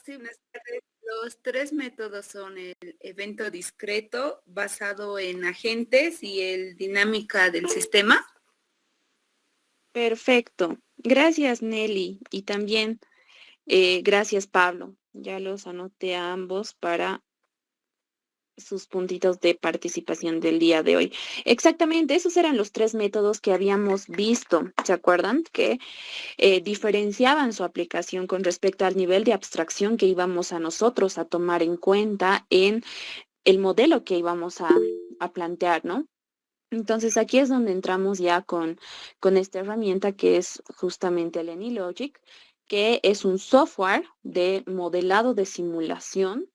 Sí, buenas tardes. Los tres métodos son el evento discreto, basado en agentes y el dinámica del sistema. Perfecto. Gracias, Nelly. Y también gracias, Pablo. Ya los anoté a ambos para sus puntitos de participación del día de hoy. Exactamente, esos eran los tres métodos que habíamos visto. ¿Se acuerdan? Que diferenciaban su aplicación con respecto al nivel de abstracción que íbamos a nosotros a tomar en cuenta en el modelo que íbamos a plantear, ¿no? Entonces aquí es donde entramos ya con esta herramienta que es justamente el AnyLogic, que es un software de modelado de simulación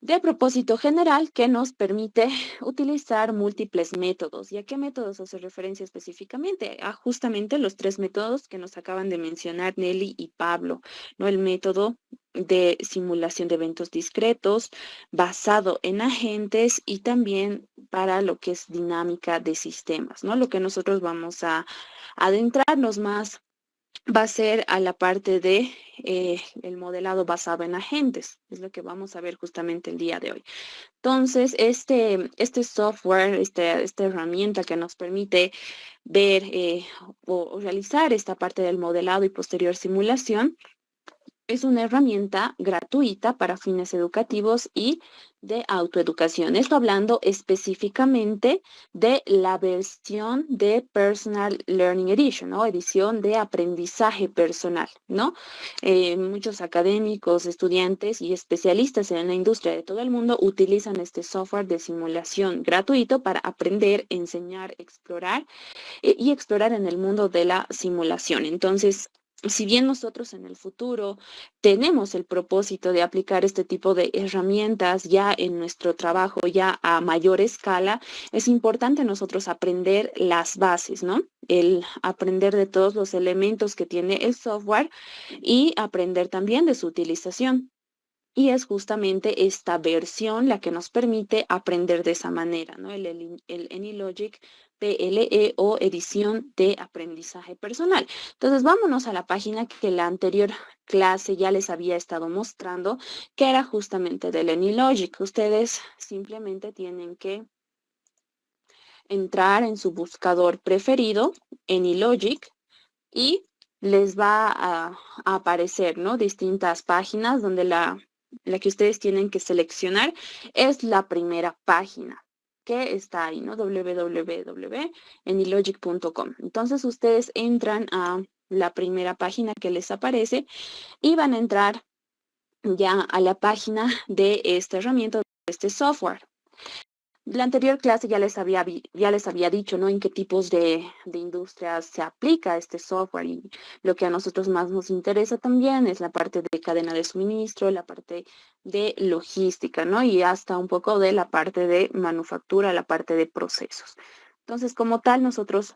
de propósito general que nos permite utilizar múltiples métodos. ¿Y a qué métodos hace referencia específicamente? A justamente los tres métodos que nos acaban de mencionar Nelly y Pablo, ¿no? El método de simulación de eventos discretos basado en agentes y también para lo que es dinámica de sistemas, ¿no? Lo que nosotros vamos a adentrarnos más va a ser a la parte de el modelado basado en agentes. Es lo que vamos a ver justamente el día de hoy. Entonces, este software, esta herramienta que nos permite ver o realizar esta parte del modelado y posterior simulación, es una herramienta gratuita para fines educativos y de autoeducación. Esto hablando específicamente de la versión de Personal Learning Edition, ¿no? Edición de aprendizaje personal, ¿no? Muchos académicos, estudiantes y especialistas en la industria de todo el mundo utilizan este software de simulación gratuito para aprender, enseñar, explorar y explorar en el mundo de la simulación. Entonces, si bien nosotros en el futuro tenemos el propósito de aplicar este tipo de herramientas ya en nuestro trabajo, ya a mayor escala, es importante nosotros aprender las bases, ¿no? El aprender de todos los elementos que tiene el software y aprender también de su utilización. Y es justamente esta versión la que nos permite aprender de esa manera, ¿no? El AnyLogic PLE o edición de aprendizaje personal. Entonces, vámonos a la página que la anterior clase ya les había estado mostrando, que era justamente del AnyLogic. Ustedes simplemente tienen que entrar en su buscador preferido, AnyLogic, y les va a aparecer, ¿no? Distintas páginas donde la que ustedes tienen que seleccionar es la primera página que está ahí, ¿no? www.anylogic.com. Entonces ustedes entran a la primera página que les aparece y van a entrar ya a la página de esta herramienta, de este software. La anterior clase ya les había dicho, ¿no? En qué tipos de industrias se aplica este software y lo que a nosotros más nos interesa también es la parte de cadena de suministro, la parte de logística, ¿no? Y hasta un poco de la parte de manufactura, la parte de procesos. Entonces, como tal, nosotros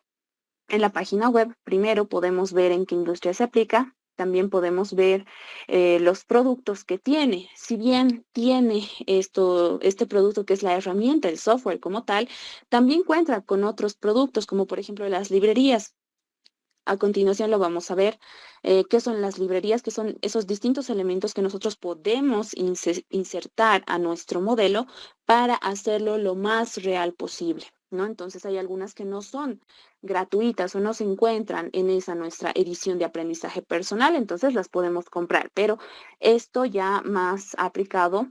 en la página web primero podemos ver en qué industria se aplica. También podemos ver los productos que tiene. Si bien tiene este producto que es la herramienta, el software como tal, también cuenta con otros productos, como por ejemplo las librerías. A continuación lo vamos a ver qué son las librerías, que son esos distintos elementos que nosotros podemos insertar a nuestro modelo para hacerlo lo más real posible, ¿no? Entonces hay algunas que no son gratuitas o no se encuentran en esa nuestra edición de aprendizaje personal, entonces las podemos comprar, pero esto ya más aplicado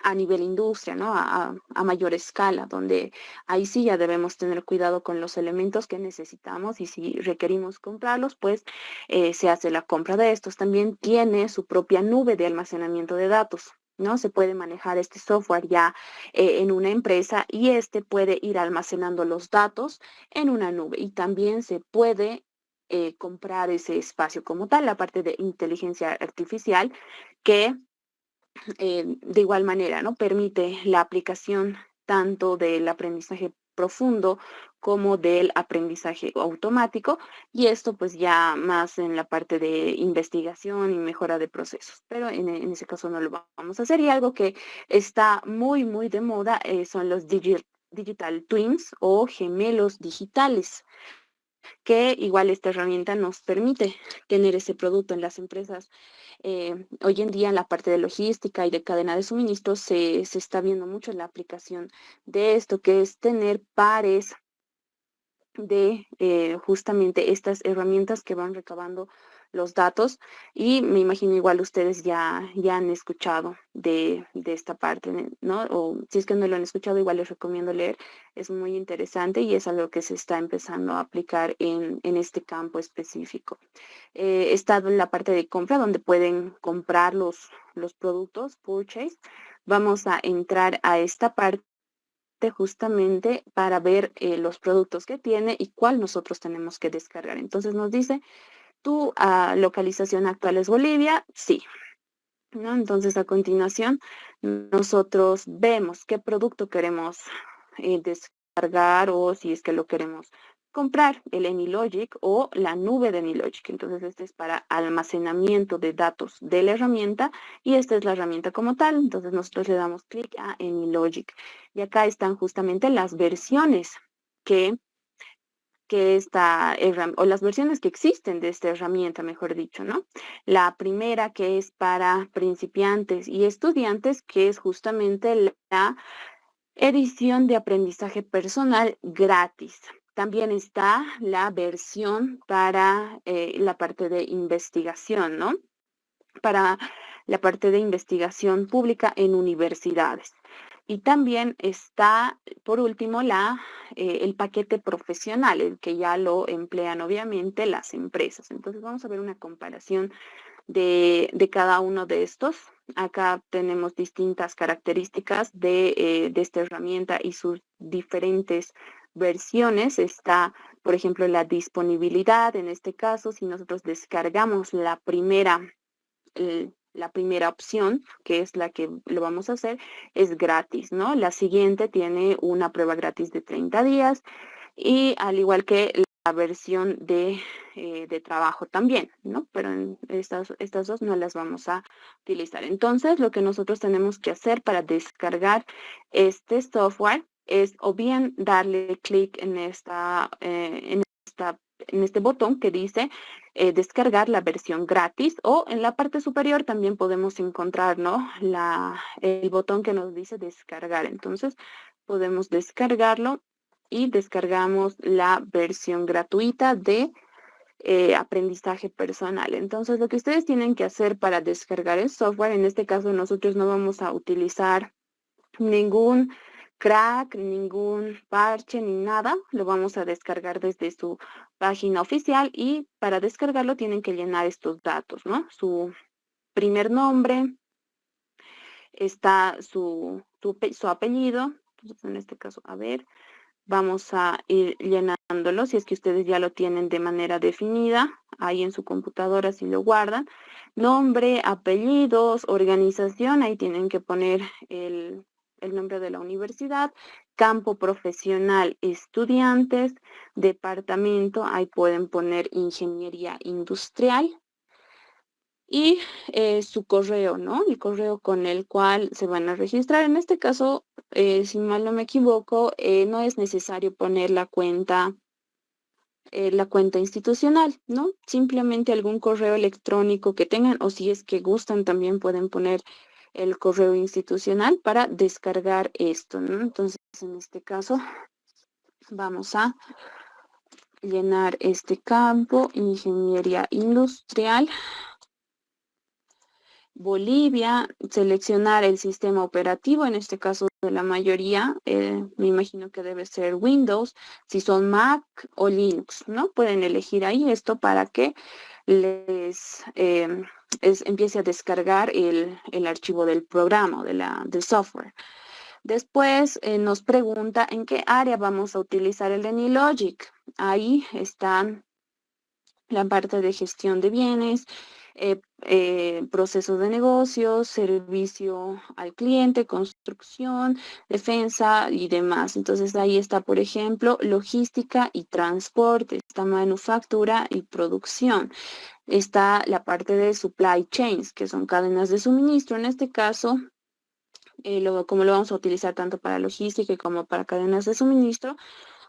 a nivel industria, ¿no? A mayor escala, donde ahí sí ya debemos tener cuidado con los elementos que necesitamos y si requerimos comprarlos, pues se hace la compra de estos. También tiene su propia nube de almacenamiento de datos. ¿No? Se puede manejar este software ya en una empresa y este puede ir almacenando los datos en una nube y también se puede comprar ese espacio como tal, la parte de inteligencia artificial que de igual manera, ¿no? Permite la aplicación tanto del aprendizaje profundo como del aprendizaje automático y esto pues ya más en la parte de investigación y mejora de procesos, pero en ese caso no lo vamos a hacer y algo que está muy de moda son los digital twins o gemelos digitales que igual esta herramienta nos permite tener ese producto en las empresas Hoy en día en la parte de logística y de cadena de suministro se está viendo mucho la aplicación de esto, que es tener pares de justamente estas herramientas que van recabando los datos, y me imagino igual ustedes ya han escuchado de esta parte, ¿no? O si es que no lo han escuchado, igual les recomiendo leer, es muy interesante y es algo que se está empezando a aplicar en este campo específico. Está en la parte de compra donde pueden comprar los productos, purchase. Vamos a entrar a esta parte justamente para ver los productos que tiene y cuál nosotros tenemos que descargar. Entonces nos dice, ¿tu localización actual es Bolivia? Sí, ¿no? Entonces a continuación nosotros vemos qué producto queremos descargar, o si es que lo queremos comprar, el AnyLogic o la nube de AnyLogic. Entonces este es para almacenamiento de datos de la herramienta y esta es la herramienta como tal. Entonces nosotros le damos clic a AnyLogic y acá están justamente las versiones que esta herramienta, o las versiones que existen de esta herramienta, mejor dicho, ¿no? La primera, que es para principiantes y estudiantes, que es justamente la edición de aprendizaje personal gratis. También está la versión para la parte de investigación, ¿no? Para la parte de investigación pública en universidades. Y también está, por último, el paquete profesional, el que ya lo emplean obviamente las empresas. Entonces vamos a ver una comparación de cada uno de estos. Acá tenemos distintas características de esta herramienta y sus diferentes versiones. Está, por ejemplo, la disponibilidad. En este caso, si nosotros descargamos la primera opción, que es la que lo vamos a hacer, es gratis, ¿no? La siguiente tiene una prueba gratis de 30 días y al igual que la versión de trabajo también, ¿no? Pero en estas dos no las vamos a utilizar. Entonces, lo que nosotros tenemos que hacer para descargar este software es o bien darle clic en este botón que dice descargar la versión gratis, o en la parte superior también podemos encontrar, ¿no? El botón que nos dice descargar. Entonces podemos descargarlo y descargamos la versión gratuita de aprendizaje personal. Entonces lo que ustedes tienen que hacer para descargar el software, en este caso nosotros no vamos a utilizar ningún crack, ningún parche, ni nada. Lo vamos a descargar desde su página oficial y para descargarlo tienen que llenar estos datos, ¿no? Su primer nombre, está su apellido. Entonces, en este caso, a ver, vamos a ir llenándolo. Si es que ustedes ya lo tienen de manera definida, ahí en su computadora si lo guardan. Nombre, apellidos, organización, ahí tienen que poner el nombre de la universidad, campo profesional, estudiantes, departamento, ahí pueden poner ingeniería industrial y su correo, ¿no? El correo con el cual se van a registrar. En este caso, si mal no me equivoco, no es necesario poner la cuenta institucional, ¿no? Simplemente algún correo electrónico que tengan, o si es que gustan también pueden poner el correo institucional para descargar esto, ¿no? Entonces, en este caso, vamos a llenar este campo, ingeniería industrial, Bolivia, seleccionar el sistema operativo, en este caso de la mayoría, me imagino que debe ser Windows, si son Mac o Linux, ¿no? Pueden elegir ahí esto para que les empiece a descargar el archivo del programa o del software. Después nos pregunta en qué área vamos a utilizar el AnyLogic. Ahí están la parte de gestión de bienes, procesos de negocios, servicio al cliente, construcción, defensa y demás. Entonces ahí está, por ejemplo, logística y transporte, está manufactura y producción. Está la parte de supply chains, que son cadenas de suministro. En este caso, como lo vamos a utilizar tanto para logística como para cadenas de suministro,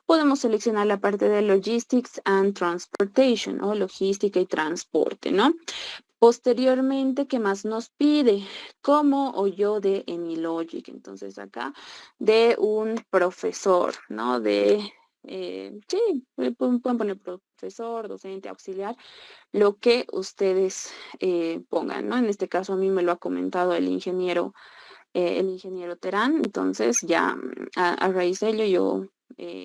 podemos seleccionar la parte de Logistics and Transportation o logística y transporte, ¿no? Posteriormente, ¿qué más nos pide? ¿Cómo o yo de AnyLogic? Entonces acá de un profesor, ¿no? Sí, pueden poner profesor, docente, auxiliar, lo que ustedes pongan, ¿no? En este caso a mí me lo ha comentado el ingeniero Terán, entonces ya a raíz de ello yo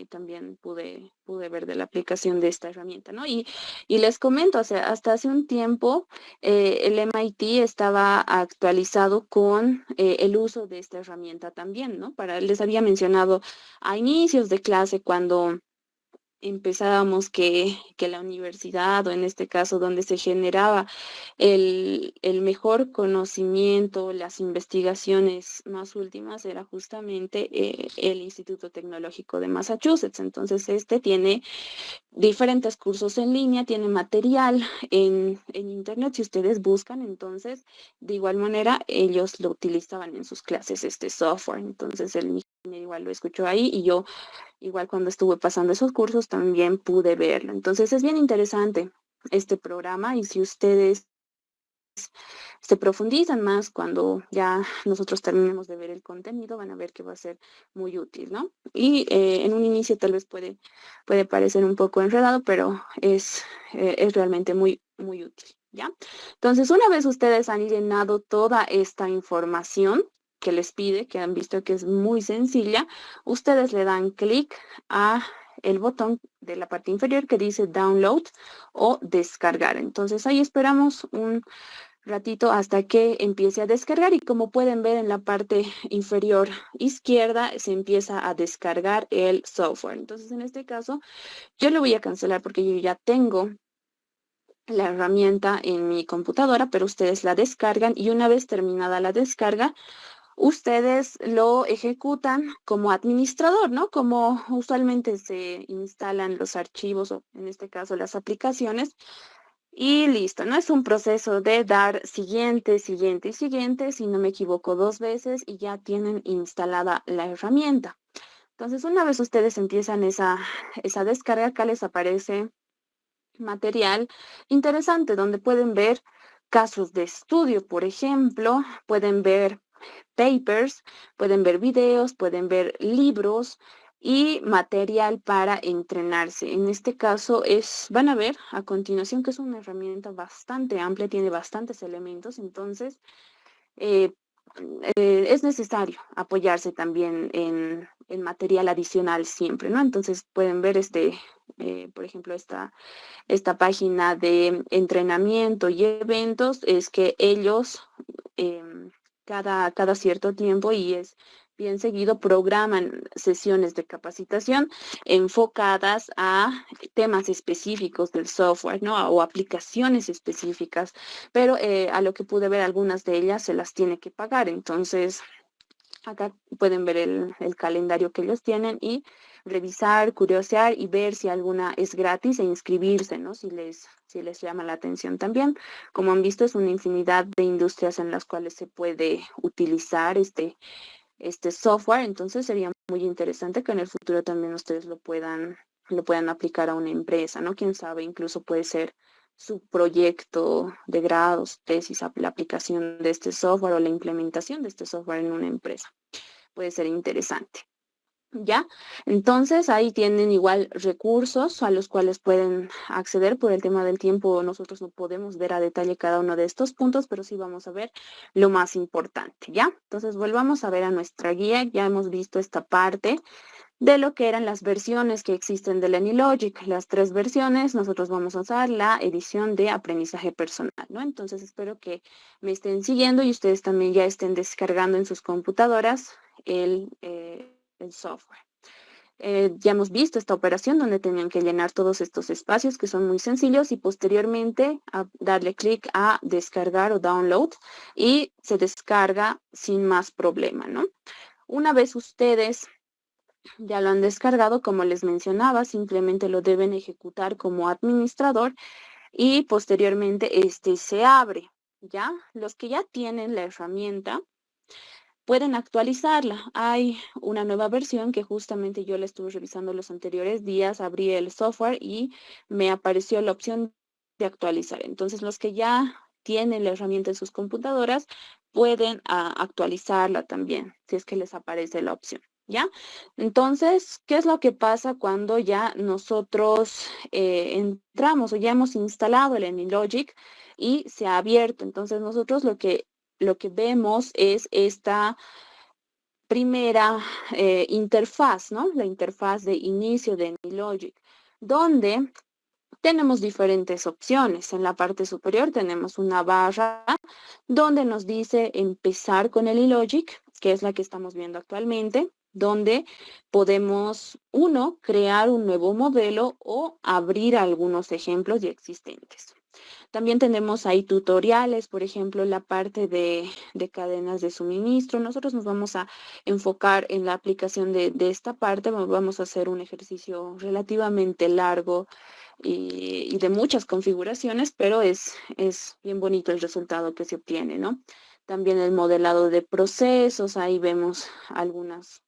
también pude ver de la aplicación de esta herramienta, ¿no? Y les comento, o sea, hasta hace un tiempo el MIT estaba actualizado con el uso de esta herramienta también, ¿no? Les había mencionado a inicios de clase cuando empezábamos que la universidad, o en este caso donde se generaba el mejor conocimiento, las investigaciones más últimas, era justamente el Instituto Tecnológico de Massachusetts. Entonces, este tiene diferentes cursos en línea, tiene material en internet, si ustedes buscan, entonces, de igual manera, ellos lo utilizaban en sus clases, este software. Entonces, el ingeniero igual lo escuchó ahí y yo igual cuando estuve pasando esos cursos también pude verlo. Entonces es bien interesante este programa y si ustedes se profundizan más cuando ya nosotros terminemos de ver el contenido, van a ver que va a ser muy útil, ¿no? Y en un inicio tal vez puede parecer un poco enredado, pero es realmente muy útil, ¿ya? Entonces, una vez ustedes han llenado toda esta información que les pide, que han visto que es muy sencilla, ustedes le dan clic a el botón de la parte inferior que dice download o descargar. Entonces ahí esperamos un ratito hasta que empiece a descargar y como pueden ver en la parte inferior izquierda se empieza a descargar el software. Entonces en este caso yo lo voy a cancelar porque yo ya tengo la herramienta en mi computadora, pero ustedes la descargan y una vez terminada la descarga, ustedes lo ejecutan como administrador, ¿no? Como usualmente se instalan los archivos o en este caso las aplicaciones. Y listo, no es un proceso de dar siguiente, siguiente y siguiente, si no me equivoco 2 veces y ya tienen instalada la herramienta. Entonces, una vez ustedes empiezan esa descarga, acá les aparece material interesante donde pueden ver casos de estudio, por ejemplo, pueden ver papers, pueden ver videos, pueden ver libros y material para entrenarse. En este caso van a ver a continuación que es una herramienta bastante amplia, tiene bastantes elementos, entonces eh, es necesario apoyarse también en material adicional siempre, ¿no? Entonces pueden ver por ejemplo, esta página de entrenamiento y eventos, es que ellos cada cierto tiempo y es bien seguido programan sesiones de capacitación enfocadas a temas específicos del software, ¿no? O aplicaciones específicas, pero a lo que pude ver algunas de ellas se las tiene que pagar. Entonces, acá pueden ver el calendario que ellos tienen y revisar, curiosear y ver si alguna es gratis e inscribirse, ¿no? Si les llama la atención también. Como han visto, es una infinidad de industrias en las cuales se puede utilizar este software, entonces sería muy interesante que en el futuro también ustedes lo puedan aplicar a una empresa, ¿no? Quién sabe, incluso puede ser su proyecto de grados, tesis, la aplicación de este software o la implementación de este software en una empresa. Puede ser interesante. ¿Ya? Entonces ahí tienen igual recursos a los cuales pueden acceder. Por el tema del tiempo, nosotros no podemos ver a detalle cada uno de estos puntos, pero sí vamos a ver lo más importante, ¿ya? Entonces volvamos a ver a nuestra guía. Ya hemos visto esta parte de lo que eran las versiones que existen de AnyLogic. Las 3 versiones, nosotros vamos a usar la edición de aprendizaje personal, ¿no? Entonces espero que me estén siguiendo y ustedes también ya estén descargando en sus computadoras el software. Ya hemos visto esta operación donde tenían que llenar todos estos espacios que son muy sencillos y posteriormente darle clic a descargar o download y se descarga sin más problema, ¿no? Una vez ustedes ya lo han descargado, como les mencionaba, simplemente lo deben ejecutar como administrador y posteriormente este se abre, ¿ya? Los que ya tienen la herramienta pueden actualizarla. Hay una nueva versión que justamente yo la estuve revisando los anteriores días, abrí el software y me apareció la opción de actualizar. Entonces, los que ya tienen la herramienta en sus computadoras, pueden actualizarla también, si es que les aparece la opción, ¿ya? Entonces, ¿qué es lo que pasa cuando ya nosotros entramos o ya hemos instalado el AnyLogic y se ha abierto? Entonces, nosotros lo que vemos es esta primera interfaz, ¿no? La interfaz de inicio de AnyLogic, donde tenemos diferentes opciones. En la parte superior tenemos una barra donde nos dice empezar con el iLogic, que es la que estamos viendo actualmente, donde podemos, uno, crear un nuevo modelo o abrir algunos ejemplos ya existentes. También tenemos ahí tutoriales, por ejemplo, la parte de cadenas de suministro. Nosotros nos vamos a enfocar en la aplicación de esta parte. Vamos a hacer un ejercicio relativamente largo y de muchas configuraciones, pero es bien bonito el resultado que se obtiene, ¿no? También el modelado de procesos, ahí vemos algunos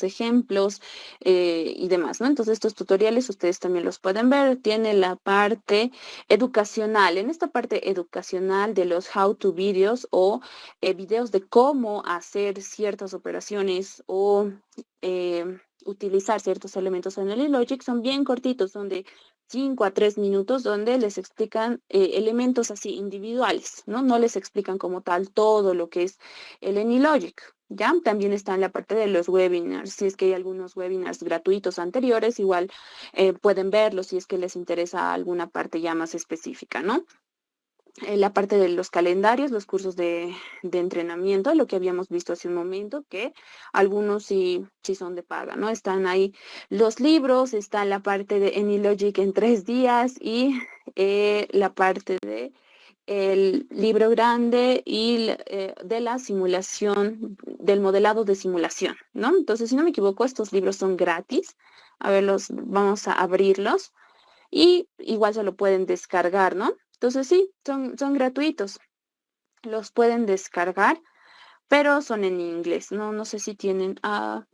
ejemplos y demás, ¿no? Entonces estos tutoriales ustedes también los pueden ver. Tiene la parte educacional. En esta parte educacional de los how-to videos o videos de cómo hacer ciertas operaciones o utilizar ciertos elementos en el iLogic son bien cortitos, son de 5 a 3 minutos donde les explican elementos así individuales, ¿no? No les explican como tal todo lo que es el AnyLogic. ¿Ya? También está en la parte de los webinars. Si es que hay algunos webinars gratuitos anteriores, igual pueden verlos si es que les interesa alguna parte ya más específica, ¿no? La parte de los calendarios, los cursos de entrenamiento, lo que habíamos visto hace un momento, que algunos sí son de paga, ¿no? Están ahí los libros, está la parte de AnyLogic en 3 días y la parte de el libro grande y de la simulación, del modelado de simulación, ¿no? Entonces, si no me equivoco, estos libros son gratis. A ver, vamos a abrirlos y igual se lo pueden descargar, ¿no? Entonces, sí, son gratuitos. Los pueden descargar, pero son en inglés. No sé si tienen, acá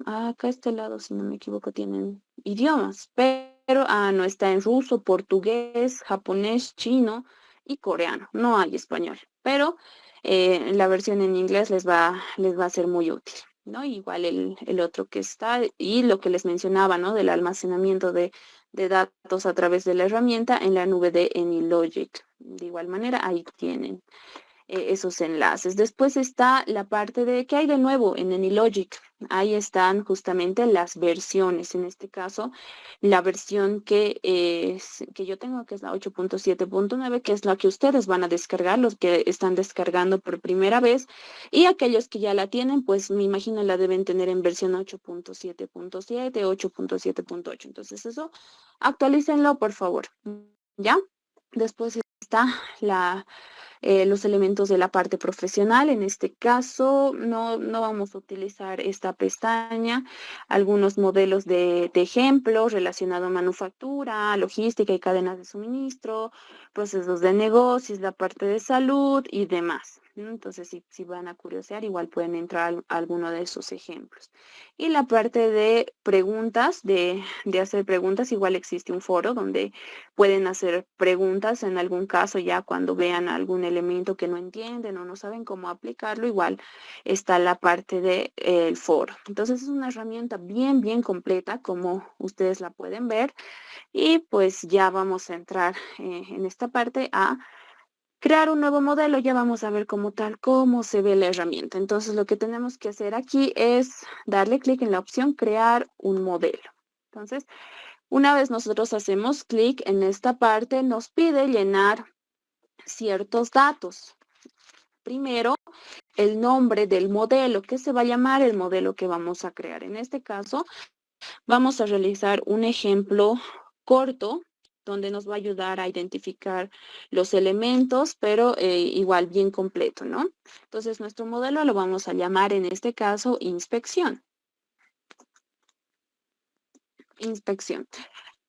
a este lado, si no me equivoco, tienen idiomas, pero no está en ruso, portugués, japonés, chino y coreano. No hay español, pero la versión en inglés les va a ser muy útil, ¿no? Igual el otro que está y lo que les mencionaba, ¿no? Del almacenamiento de datos a través de la herramienta en la nube de AnyLogic. De igual manera, ahí tienen esos enlaces. Después está la parte de qué hay de nuevo en AnyLogic. Ahí están justamente las versiones. En este caso, la versión que yo tengo, que es la 8.7.9, que es la que ustedes van a descargar, los que están descargando por primera vez. Y aquellos que ya la tienen, pues me imagino la deben tener en versión 8.7.7, 8.7.8. Entonces eso, actualícenlo, por favor. ¿Ya? Después está los elementos de la parte profesional. En este caso, no vamos a utilizar esta pestaña. Algunos modelos de ejemplo relacionado a manufactura, logística y cadenas de suministro, procesos de negocios, la parte de salud y demás, ¿no? Entonces, si van a curiosear, igual pueden entrar a alguno de esos ejemplos. Y la parte de preguntas, de hacer preguntas, igual existe un foro donde pueden hacer preguntas en algún caso ya cuando vean algún elemento que no entienden o no saben cómo aplicarlo, igual está la parte del foro. Entonces es una herramienta bien completa como ustedes la pueden ver y pues ya vamos a entrar en esta parte a crear un nuevo modelo. Ya vamos a ver como tal cómo se ve la herramienta. Entonces lo que tenemos que hacer aquí es darle clic en la opción crear un modelo. Entonces, una vez nosotros hacemos clic en esta parte, nos pide llenar ciertos datos. Primero, el nombre del modelo, que se va a llamar el modelo que vamos a crear. En este caso, vamos a realizar un ejemplo corto donde nos va a ayudar a identificar los elementos, pero igual bien completo, ¿no? Entonces, nuestro modelo lo vamos a llamar en este caso inspección. Inspección.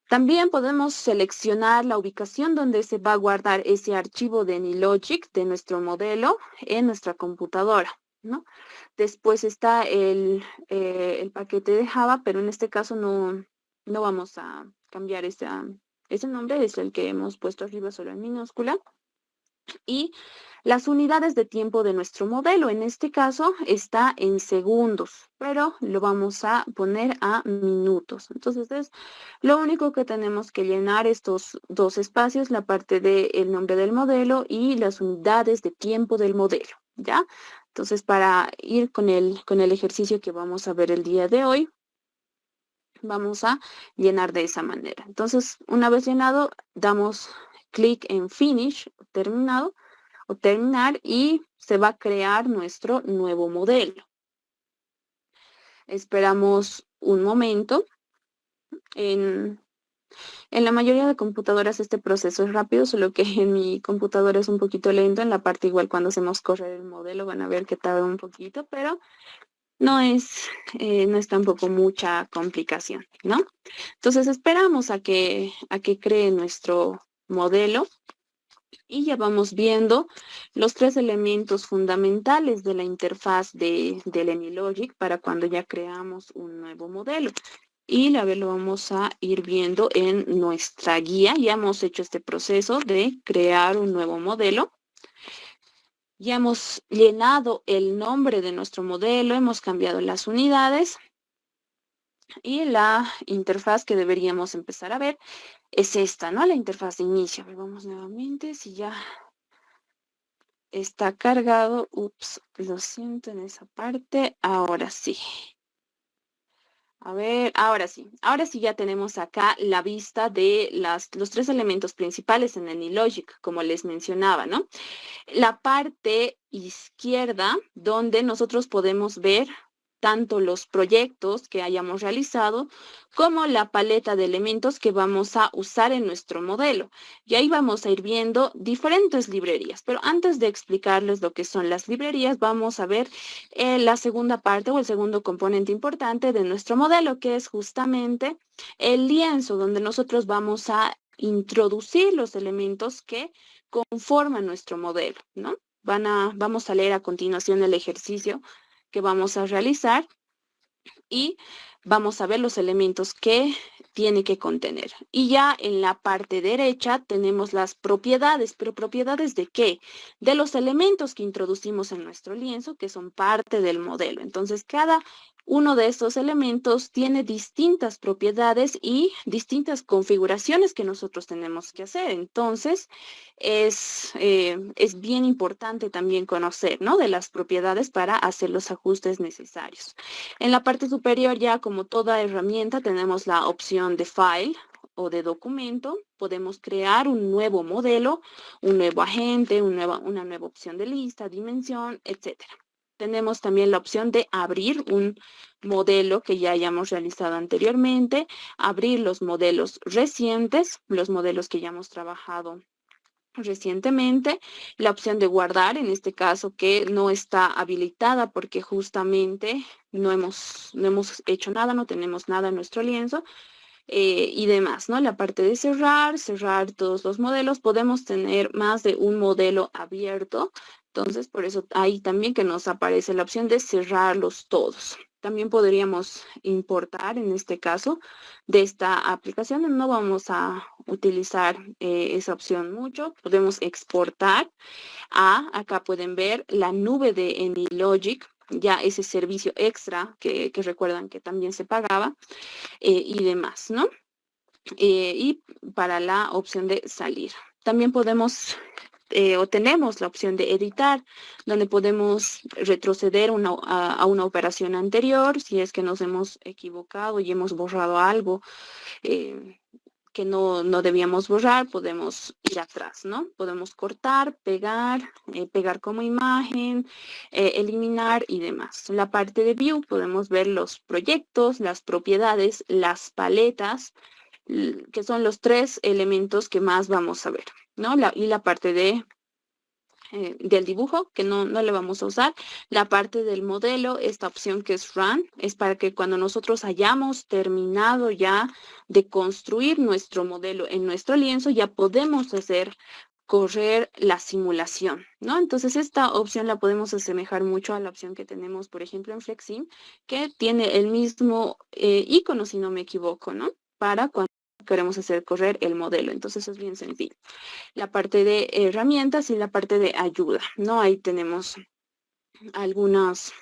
También podemos seleccionar la ubicación donde se va a guardar ese archivo de AnyLogic de nuestro modelo en nuestra computadora, ¿no? Después está el paquete de Java, pero en este caso no vamos a cambiar ese nombre, es el que hemos puesto arriba solo en minúscula. Y las unidades de tiempo de nuestro modelo, en este caso, está en segundos, pero lo vamos a poner a minutos. Entonces, es lo único que tenemos que llenar estos dos espacios, la parte del nombre del modelo y las unidades de tiempo del modelo, ¿ya? Entonces, para ir con el ejercicio que vamos a ver el día de hoy, vamos a llenar de esa manera. Entonces, una vez llenado, damos clic en Finish, terminado, o terminar, y se va a crear nuestro nuevo modelo. Esperamos un momento. En la mayoría de computadoras este proceso es rápido, solo que en mi computadora es un poquito lento. En la parte igual cuando hacemos correr el modelo van a ver que tarda un poquito, pero no es tampoco mucha complicación, ¿no? Entonces esperamos a que cree nuestro modelo y ya vamos viendo los tres elementos fundamentales de la interfaz del AnyLogic para cuando ya creamos un nuevo modelo. Y a ver, lo vamos a ir viendo en nuestra guía. Ya hemos hecho este proceso de crear un nuevo modelo. Ya hemos llenado el nombre de nuestro modelo, hemos cambiado las unidades y la interfaz que deberíamos empezar a ver es esta, ¿no? La interfaz de inicio. A ver, vamos nuevamente, si ya está cargado. Ups, lo siento en esa parte. Ahora sí. A ver, ahora sí. Ahora sí ya tenemos acá la vista de los tres elementos principales en AnyLogic, como les mencionaba, ¿no? La parte izquierda, donde nosotros podemos ver tanto los proyectos que hayamos realizado como la paleta de elementos que vamos a usar en nuestro modelo. Y ahí vamos a ir viendo diferentes librerías. Pero antes de explicarles lo que son las librerías, vamos a ver la segunda parte o el segundo componente importante de nuestro modelo, que es justamente el lienzo, donde nosotros vamos a introducir los elementos que conforman nuestro modelo, ¿no? Vamos a leer a continuación el ejercicio que vamos a realizar y vamos a ver los elementos que tiene que contener. Y ya en la parte derecha tenemos las propiedades, pero ¿propiedades de qué? De los elementos que introducimos en nuestro lienzo, que son parte del modelo. Entonces, cada uno de estos elementos tiene distintas propiedades y distintas configuraciones que nosotros tenemos que hacer. Entonces, es bien importante también conocer, ¿no? De las propiedades para hacer los ajustes necesarios. En la parte superior, ya como toda herramienta, tenemos la opción de File o de documento. Podemos crear un nuevo modelo, un nuevo agente, una nueva opción de lista, dimensión, etcétera. Tenemos también la opción de abrir un modelo que ya hayamos realizado anteriormente, abrir los modelos recientes, los modelos que ya hemos trabajado recientemente, la opción de guardar, en este caso que no está habilitada porque justamente no hemos hecho nada, no tenemos nada en nuestro lienzo. Y demás, ¿no? La parte de cerrar todos los modelos. Podemos tener más de un modelo abierto. Entonces, por eso ahí también que nos aparece la opción de cerrarlos todos. También podríamos importar, en este caso, de esta aplicación. No vamos a utilizar esa opción mucho. Podemos exportar acá pueden ver la nube de AnyLogic, ya ese servicio extra que recuerdan que también se pagaba. Y demás, ¿no? Y para la opción de salir. También podemos o tenemos la opción de editar, donde podemos retroceder a una operación anterior, si es que nos hemos equivocado y hemos borrado algo que no debíamos borrar, podemos ir atrás, ¿no? Podemos cortar, pegar como imagen, eliminar y demás. En la parte de View podemos ver los proyectos, las propiedades, las paletas, que son los tres elementos que más vamos a ver, ¿no? Y la parte del dibujo, que no le vamos a usar. La parte del modelo, esta opción que es Run, es para que cuando nosotros hayamos terminado ya de construir nuestro modelo en nuestro lienzo, ya podemos hacer correr la simulación, ¿no? Entonces esta opción la podemos asemejar mucho a la opción que tenemos, por ejemplo, en Flexim, que tiene el mismo icono, si no me equivoco, ¿no? Para cuando queremos hacer correr el modelo. Entonces es bien sencillo. La parte de herramientas y la parte de ayuda, ¿no? Ahí tenemos algunas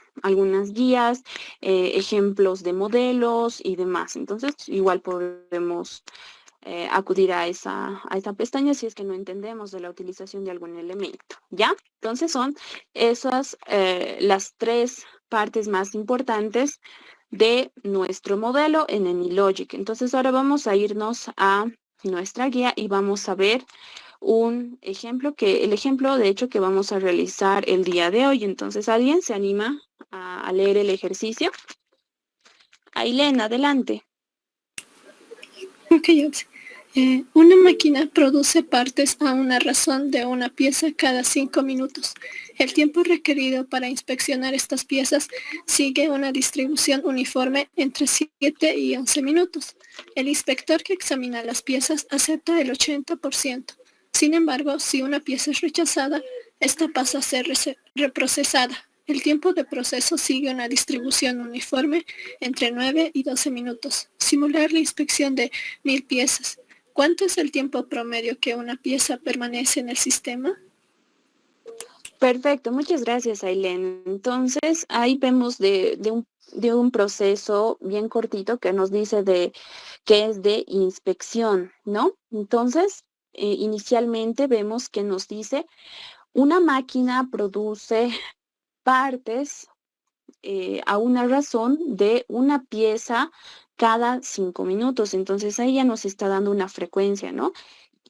guías, ejemplos de modelos y demás. Entonces, igual podemos acudir a esa pestaña si es que no entendemos de la utilización de algún elemento, ¿ya? Entonces son esas las tres partes más importantes de nuestro modelo en AnyLogic. Entonces ahora vamos a irnos a nuestra guía y vamos a ver un ejemplo el ejemplo de hecho que vamos a realizar el día de hoy. Entonces, ¿alguien se anima a leer el ejercicio? Ailén, adelante. Ok, una máquina produce partes a una razón de una pieza cada 5 minutos. El tiempo requerido para inspeccionar estas piezas sigue una distribución uniforme entre 7 y 11 minutos. El inspector que examina las piezas acepta el 80%. Sin embargo, si una pieza es rechazada, esta pasa a ser reprocesada. El tiempo de proceso sigue una distribución uniforme entre 9 y 12 minutos. Simular la inspección de 1000 piezas. ¿Cuánto es el tiempo promedio que una pieza permanece en el sistema? Perfecto, muchas gracias, Ailén. Entonces, ahí vemos de un proceso bien cortito que nos dice que es de inspección, ¿no? Entonces, inicialmente vemos que nos dice una máquina produce partes a una razón de una pieza cada 5 minutos. Entonces ahí ya nos está dando una frecuencia, ¿no?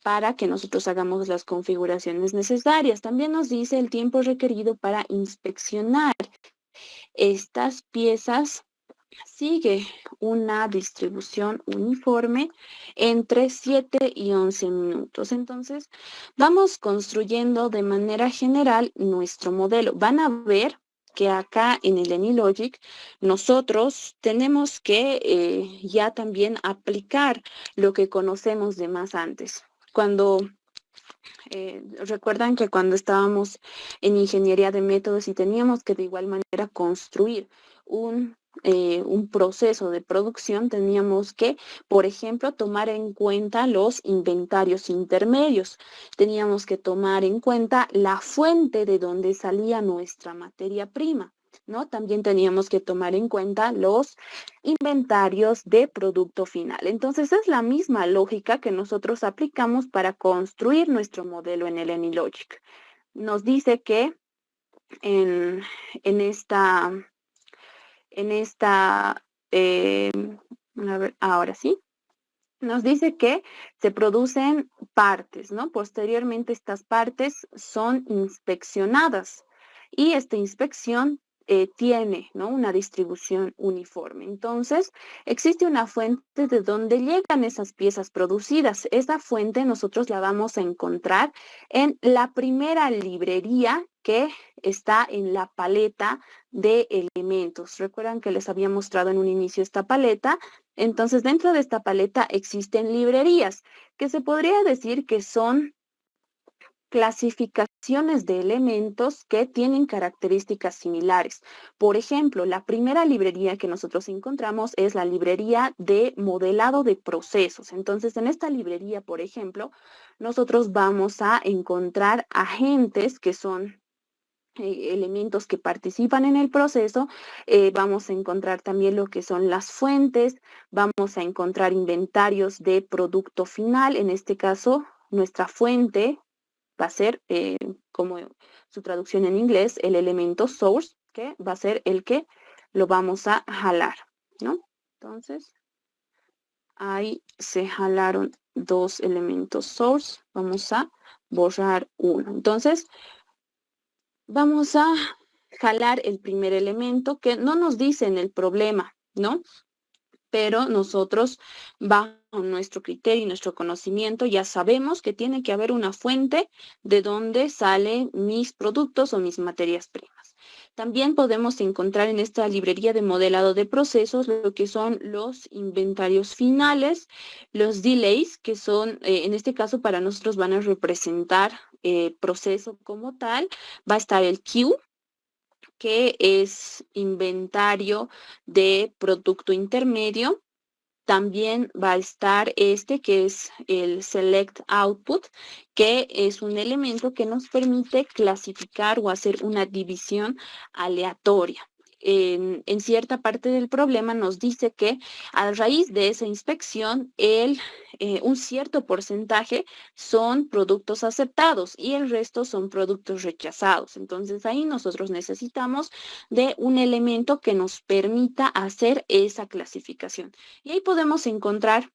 Para que nosotros hagamos las configuraciones necesarias. También nos dice el tiempo requerido para inspeccionar estas piezas. Sigue una distribución uniforme entre 7 y 11 minutos. Entonces, vamos construyendo de manera general nuestro modelo. Van a ver que acá en el AnyLogic nosotros tenemos que ya también aplicar lo que conocemos de más antes. Cuando recuerdan que cuando estábamos en ingeniería de métodos y teníamos que de igual manera construir un proceso de producción, teníamos que, por ejemplo, tomar en cuenta los inventarios intermedios. Teníamos que tomar en cuenta la fuente de donde salía nuestra materia prima, ¿no? También teníamos que tomar en cuenta los inventarios de producto final. Entonces, es la misma lógica que nosotros aplicamos para construir nuestro modelo en el AnyLogic. Nos dice que en esta a ver, ahora sí, nos dice que se producen partes, ¿no? Posteriormente estas partes son inspeccionadas y esta inspección tiene, ¿no? Una distribución uniforme. Entonces, existe una fuente de donde llegan esas piezas producidas. Esa fuente nosotros la vamos a encontrar en la primera librería que está en la paleta de elementos. Recuerdan que les había mostrado en un inicio esta paleta. Entonces, dentro de esta paleta existen librerías que se podría decir que son clasificaciones de elementos que tienen características similares. Por ejemplo, la primera librería que nosotros encontramos es la librería de modelado de procesos. Entonces, en esta librería, por ejemplo, nosotros vamos a encontrar agentes que son elementos que participan en el proceso, vamos a encontrar también lo que son las fuentes, vamos a encontrar inventarios de producto final, en este caso nuestra fuente va a ser, como su traducción en inglés, el elemento source, que va a ser el que lo vamos a jalar, ¿no? Entonces, ahí se jalaron dos elementos source, vamos a borrar uno. Entonces, vamos a jalar el primer elemento que no nos dice en el problema, ¿no? Pero nosotros, bajo nuestro criterio y nuestro conocimiento, ya sabemos que tiene que haber una fuente de donde salen mis productos o mis materias primas. También podemos encontrar en esta librería de modelado de procesos lo que son los inventarios finales, los delays, que son, en este caso para nosotros van a representar proceso como tal. Va a estar el Q, que es inventario de producto intermedio. también va a estar este que es el Select Output, que es un elemento que nos permite clasificar o hacer una división aleatoria. En cierta parte del problema nos dice que a raíz de esa inspección, un cierto porcentaje son productos aceptados y el resto son productos rechazados. Entonces ahí nosotros necesitamos de un elemento que nos permita hacer esa clasificación. Y ahí podemos encontrar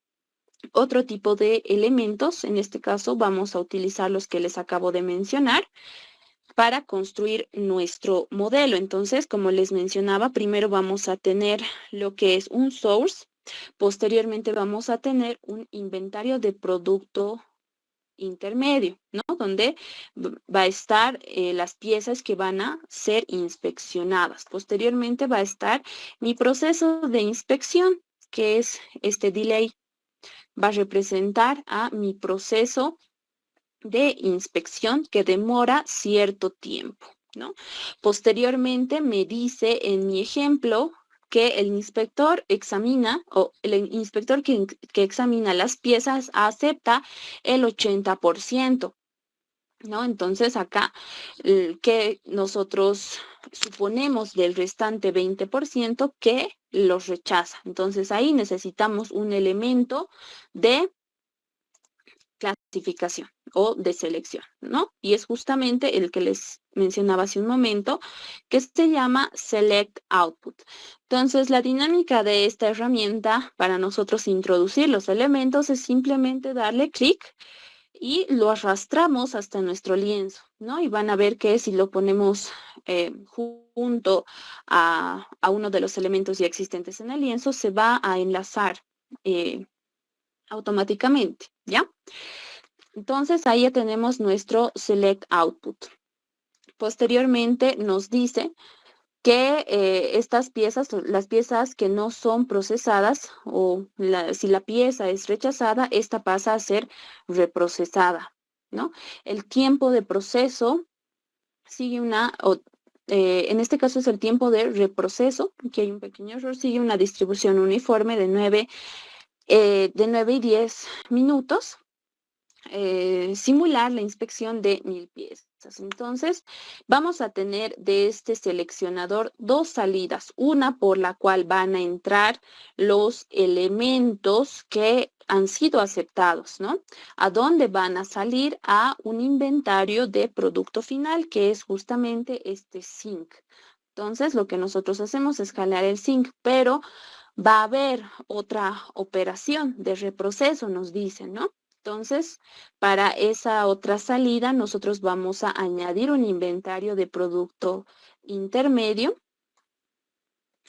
otro tipo de elementos. En este caso vamos a utilizar los que les acabo de mencionar para construir nuestro modelo. Entonces, como les mencionaba, primero vamos a tener lo que es un source, posteriormente vamos a tener un inventario de producto intermedio, ¿no? Donde va a estar las piezas que van a ser inspeccionadas. Posteriormente va a estar mi proceso de inspección, que es este delay. Va a representar a mi proceso de inspección que demora cierto tiempo, ¿no? Posteriormente me dice en mi ejemplo que el inspector examina o el inspector que examina las piezas acepta el 80%, ¿no? Entonces acá que nosotros suponemos del restante 20% que los rechaza. Entonces ahí necesitamos un elemento de clasificación o de selección, ¿no? Y es justamente el que les mencionaba hace un momento, que se llama Select Output. Entonces, la dinámica de esta herramienta para nosotros introducir los elementos es simplemente darle clic y lo arrastramos hasta nuestro lienzo, ¿no? Y van a ver que si lo ponemos junto a uno de los elementos ya existentes en el lienzo, se va a enlazar automáticamente, ¿ya? Entonces, ahí ya tenemos nuestro Select Output. Posteriormente nos dice que estas piezas, las piezas que no son procesadas o si la pieza es rechazada, esta pasa a ser reprocesada, ¿no? El tiempo de proceso sigue en este caso es el tiempo de reproceso, aquí hay un pequeño error, sigue una distribución uniforme de 9 y 10 minutos. Simular la inspección de 1000 piezas. Entonces, vamos a tener de este seleccionador dos salidas, una por la cual van a entrar los elementos que han sido aceptados, ¿no? ¿A dónde van a salir? A un inventario de producto final, que es justamente este sync. Entonces, lo que nosotros hacemos es jalar el sync, pero va a haber otra operación de reproceso, nos dicen, ¿no? Entonces, para esa otra salida, nosotros vamos a añadir un inventario de producto intermedio,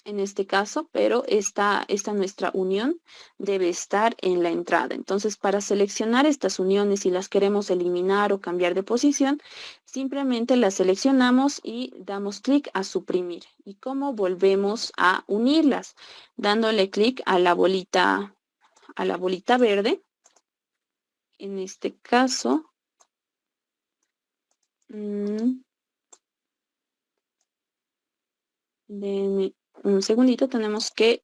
en este caso, pero esta nuestra unión debe estar en la entrada. Entonces, para seleccionar estas uniones, si las queremos eliminar o cambiar de posición, simplemente las seleccionamos y damos clic a suprimir. ¿Y cómo volvemos a unirlas? Dándole clic a la bolita verde. En este caso, denme un segundito, tenemos que,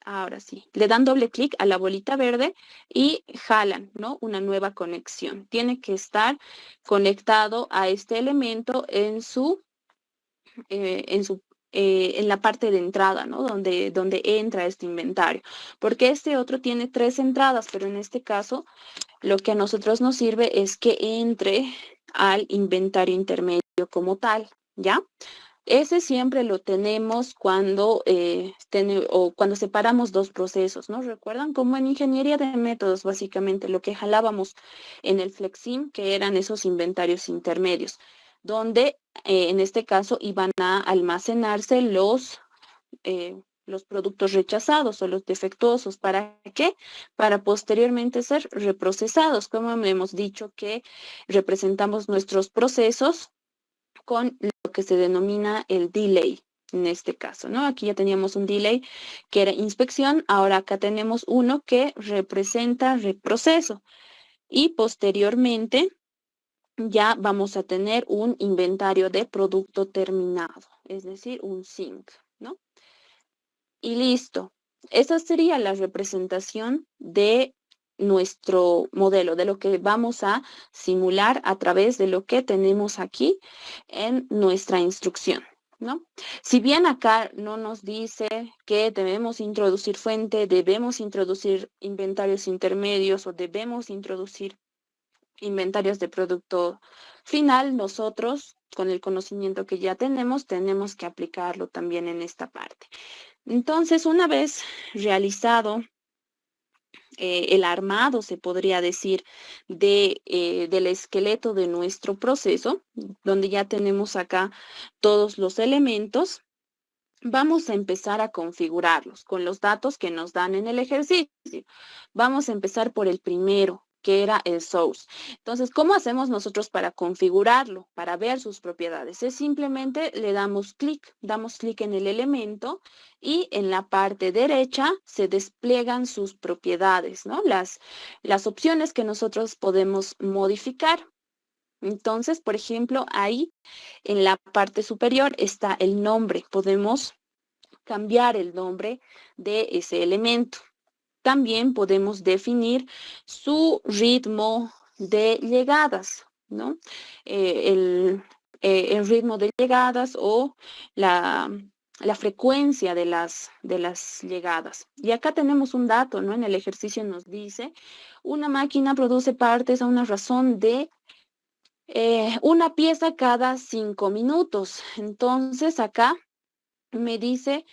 ahora sí, le dan doble clic a la bolita verde y jalan, ¿no? Una nueva conexión. Tiene que estar conectado a este elemento en la parte de entrada, ¿no? Donde entra este inventario. Porque este otro tiene 3 entradas, pero en este caso lo que a nosotros nos sirve es que entre al inventario intermedio como tal, ¿ya? Ese siempre lo tenemos cuando cuando separamos dos procesos, ¿no? ¿Recuerdan? Como en ingeniería de métodos, básicamente, lo que jalábamos en el Flexim, que eran esos inventarios intermedios, donde en este caso iban a almacenarse los productos rechazados o los defectuosos. ¿Para qué? Para posteriormente ser reprocesados. Como hemos dicho que representamos nuestros procesos con lo que se denomina el delay, en este caso, ¿no? Aquí ya teníamos un delay que era inspección, ahora acá tenemos uno que representa reproceso y posteriormente ya vamos a tener un inventario de producto terminado, es decir, un sync, ¿no? Y listo. Esa sería la representación de nuestro modelo, de lo que vamos a simular a través de lo que tenemos aquí en nuestra instrucción, ¿no? Si bien acá no nos dice que debemos introducir fuente, debemos introducir inventarios intermedios o debemos introducir inventarios de producto final, nosotros, con el conocimiento que ya tenemos que aplicarlo también en esta parte. Entonces, una vez realizado el armado, se podría decir, del esqueleto de nuestro proceso, donde ya tenemos acá todos los elementos, vamos a empezar a configurarlos con los datos que nos dan en el ejercicio. Vamos a empezar por el primero, que era el source. Entonces, ¿cómo hacemos nosotros para configurarlo, para ver sus propiedades? Es simplemente le damos clic en el elemento y en la parte derecha se despliegan sus propiedades, ¿no? Las opciones que nosotros podemos modificar. Entonces, por ejemplo, ahí en la parte superior está el nombre. Podemos cambiar el nombre de ese elemento. También podemos definir su ritmo de llegadas, ¿no? El ritmo de llegadas o la frecuencia de las llegadas. Y acá tenemos un dato, ¿no? En el ejercicio nos dice, una máquina produce partes a una razón de una pieza cada 5 minutos. Entonces acá me dice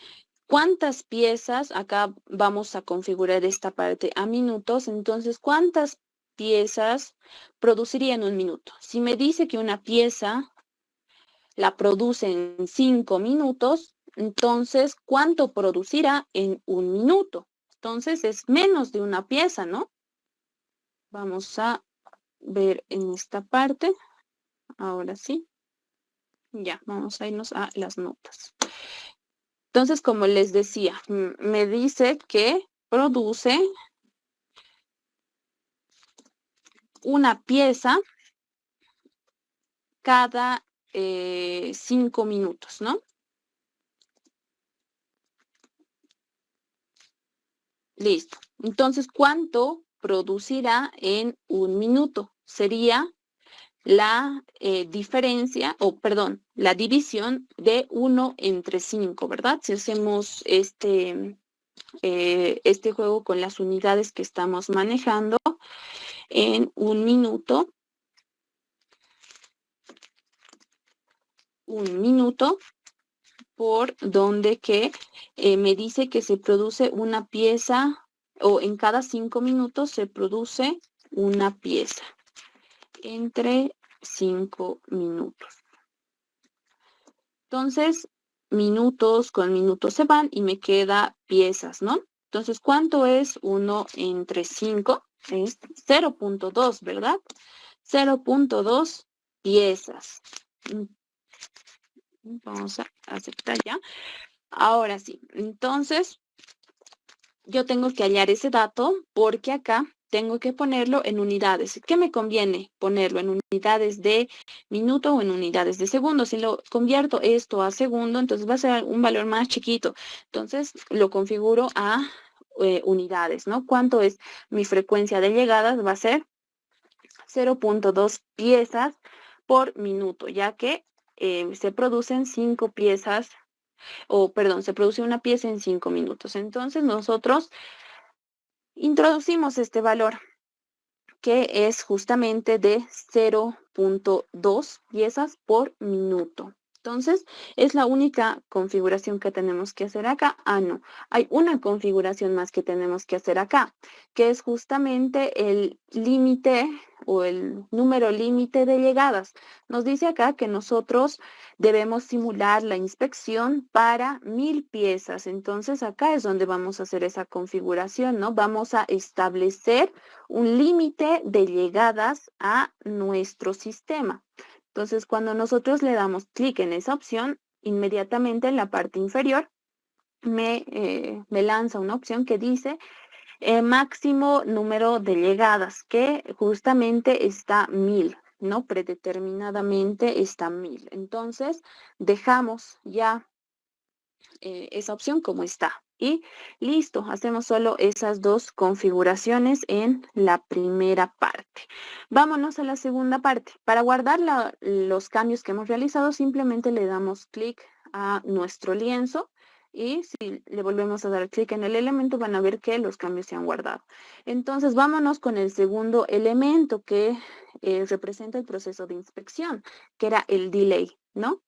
cuántas piezas, acá vamos a configurar esta parte a minutos, entonces cuántas piezas produciría en un minuto. Si me dice que una pieza la produce en 5 minutos, entonces ¿cuánto producirá en un minuto? Entonces es menos de una pieza, ¿no? Vamos a ver en esta parte. Ahora sí. Ya, vamos a irnos a las notas. Entonces, como les decía, me dice que produce una pieza cada 5 minutos, ¿no? Listo. Entonces, ¿cuánto producirá en un minuto? Sería la diferencia, la división de 1 entre 5, ¿verdad? Si hacemos este juego con las unidades que estamos manejando en un minuto por donde que me dice que se produce una pieza o en cada 5 minutos se produce una pieza entre 5 minutos. Entonces, minutos con minutos se van y me queda piezas, ¿no? Entonces, ¿cuánto es 1 entre 5? Es 0.2, ¿verdad? 0.2 piezas. Vamos a aceptar ya. Ahora sí, entonces yo tengo que hallar ese dato porque acá tengo que ponerlo en unidades. ¿Qué me conviene ponerlo en unidades de minuto o en unidades de segundo? Si lo convierto esto a segundo, entonces va a ser un valor más chiquito. Entonces lo configuro a unidades, ¿no? ¿Cuánto es mi frecuencia de llegadas? Va a ser 0.2 piezas por minuto, ya que se producen 5 piezas, se produce una pieza en 5 minutos. Entonces nosotros introducimos este valor que es justamente de 0.2 piezas por minuto. Entonces, ¿es la única configuración que tenemos que hacer acá? Ah, no. Hay una configuración más que tenemos que hacer acá, que es justamente el límite o el número límite de llegadas. Nos dice acá que nosotros debemos simular la inspección para 1000 piezas. Entonces, acá es donde vamos a hacer esa configuración, ¿no? Vamos a establecer un límite de llegadas a nuestro sistema. Entonces, cuando nosotros le damos clic en esa opción, inmediatamente en la parte inferior me lanza una opción que dice máximo número de llegadas, que justamente está 1000, ¿no? Predeterminadamente está 1000. Entonces, dejamos ya esa opción como está. Y listo, hacemos solo esas dos configuraciones en la primera parte. Vámonos a la segunda parte. Para guardar los cambios que hemos realizado, simplemente le damos clic a nuestro lienzo y si le volvemos a dar clic en el elemento, van a ver que los cambios se han guardado. Entonces, vámonos con el segundo elemento que representa el proceso de inspección, que era el delay, ¿no?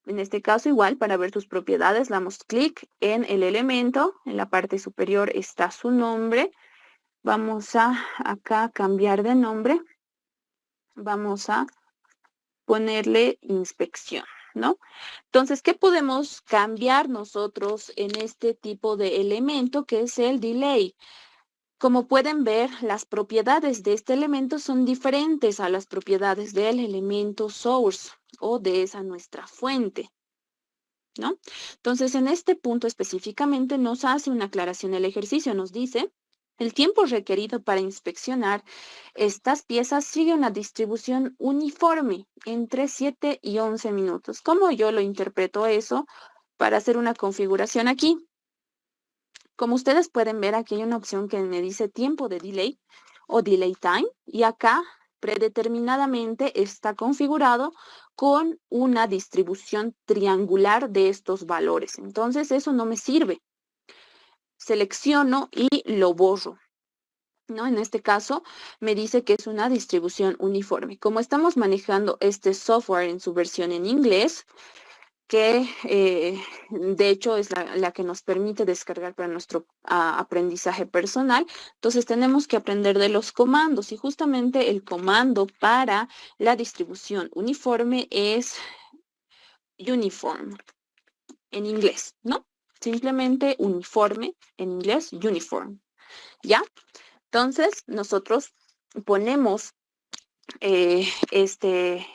En este caso, igual, para ver sus propiedades, damos clic en el elemento. En la parte superior está su nombre. Vamos a acá cambiar de nombre. Vamos a ponerle inspección, ¿no? Entonces, ¿qué podemos cambiar nosotros en este tipo de elemento que es el delay? Como pueden ver, las propiedades de este elemento son diferentes a las propiedades del elemento source o de esa nuestra fuente, ¿no? Entonces, en este punto específicamente nos hace una aclaración el ejercicio, nos dice, el tiempo requerido para inspeccionar estas piezas sigue una distribución uniforme entre 7 y 11 minutos. ¿Cómo yo lo interpreto eso para hacer una configuración aquí? Como ustedes pueden ver, aquí hay una opción que me dice tiempo de delay o delay time y acá predeterminadamente está configurado con una distribución triangular de estos valores. Entonces, eso no me sirve. Selecciono y lo borro, ¿no? En este caso, me dice que es una distribución uniforme. Como estamos manejando este software en su versión en inglés, que de hecho es la que nos permite descargar para nuestro aprendizaje personal. Entonces tenemos que aprender de los comandos y justamente el comando para la distribución uniforme es uniform en inglés, ¿no? Simplemente uniforme en inglés, uniform, ¿ya? Entonces nosotros ponemos este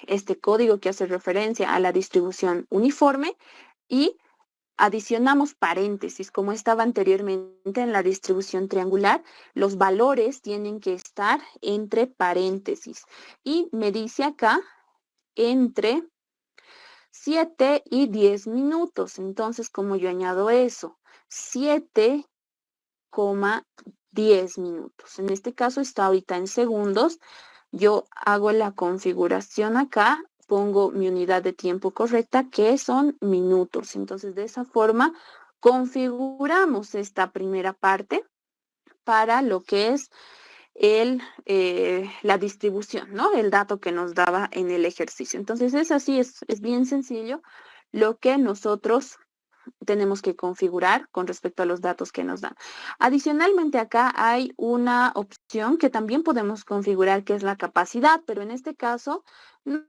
código que hace referencia a la distribución uniforme y adicionamos paréntesis, como estaba anteriormente en la distribución triangular, los valores tienen que estar entre paréntesis. Y me dice acá entre 7 y 10 minutos. Entonces, como yo añado eso, 7,10 minutos. En este caso está ahorita en segundos. Yo hago la configuración acá, pongo mi unidad de tiempo correcta, que son minutos. Entonces, de esa forma, configuramos esta primera parte para lo que es la distribución, ¿no? El dato que nos daba en el ejercicio. Entonces, es así, es bien sencillo lo que nosotros tenemos que configurar con respecto a los datos que nos dan. Adicionalmente, acá hay una opción que también podemos configurar, que es la capacidad, pero en este caso no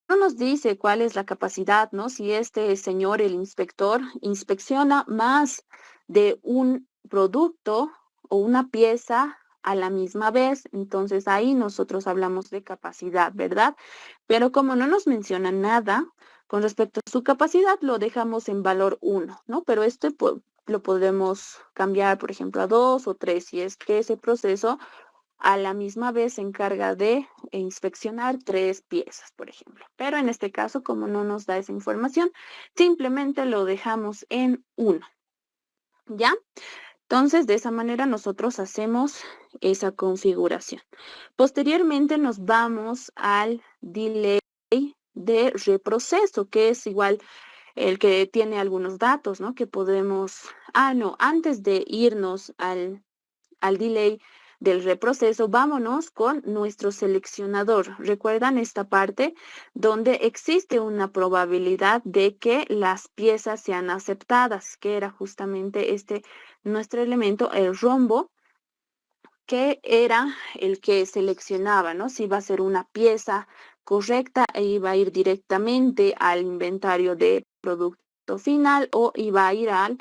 nos dice cuál es la capacidad, ¿no? Si este señor, el inspector, inspecciona más de un producto o una pieza a la misma vez, entonces ahí nosotros hablamos de capacidad, ¿verdad? Pero como no nos menciona nada con respecto a su capacidad, lo dejamos en valor 1, ¿no? Pero lo podemos cambiar, por ejemplo, a 2 o 3, si es que ese proceso a la misma vez se encarga de inspeccionar 3 piezas, por ejemplo. Pero en este caso, como no nos da esa información, simplemente lo dejamos en 1, ¿ya? Entonces, de esa manera nosotros hacemos esa configuración. Posteriormente nos vamos al delay de reproceso, que es igual el que tiene algunos datos, ¿no? Que podemos, antes de irnos al delay del reproceso, vámonos con nuestro seleccionador. ¿Recuerdan esta parte donde existe una probabilidad de que las piezas sean aceptadas, que era justamente nuestro elemento, el rombo, que era el que seleccionaba, ¿no? Si iba a ser una pieza correcta e iba a ir directamente al inventario de producto final o iba a ir al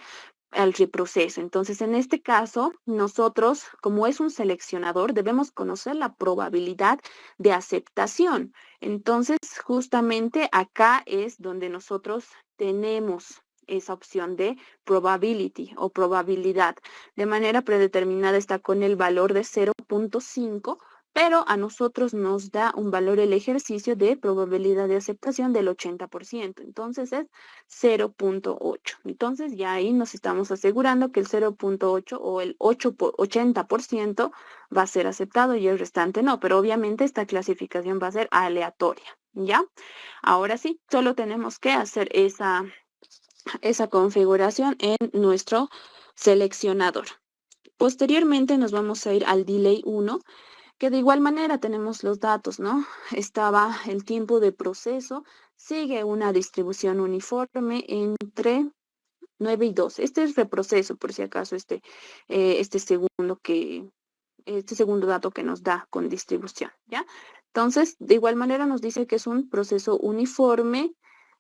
reproceso. Entonces, en este caso, nosotros, como es un seleccionador, debemos conocer la probabilidad de aceptación. Entonces, justamente acá es donde nosotros tenemos esa opción de probability o probabilidad. De manera predeterminada está con el valor de 0,5 pero a nosotros nos da un valor el ejercicio de probabilidad de aceptación del 80%, entonces es 0.8. Entonces ya ahí nos estamos asegurando que el 0.8 o el 80% va a ser aceptado y el restante no, pero obviamente esta clasificación va a ser aleatoria, ¿ya? Ahora sí, solo tenemos que hacer esa configuración en nuestro seleccionador. Posteriormente nos vamos a ir al delay 1, que de igual manera tenemos los datos, ¿no? Estaba el tiempo de proceso, sigue una distribución uniforme entre 9 y 12. Este es reproceso, por si acaso, este segundo dato que nos da con distribución, ¿ya? Entonces, de igual manera nos dice que es un proceso uniforme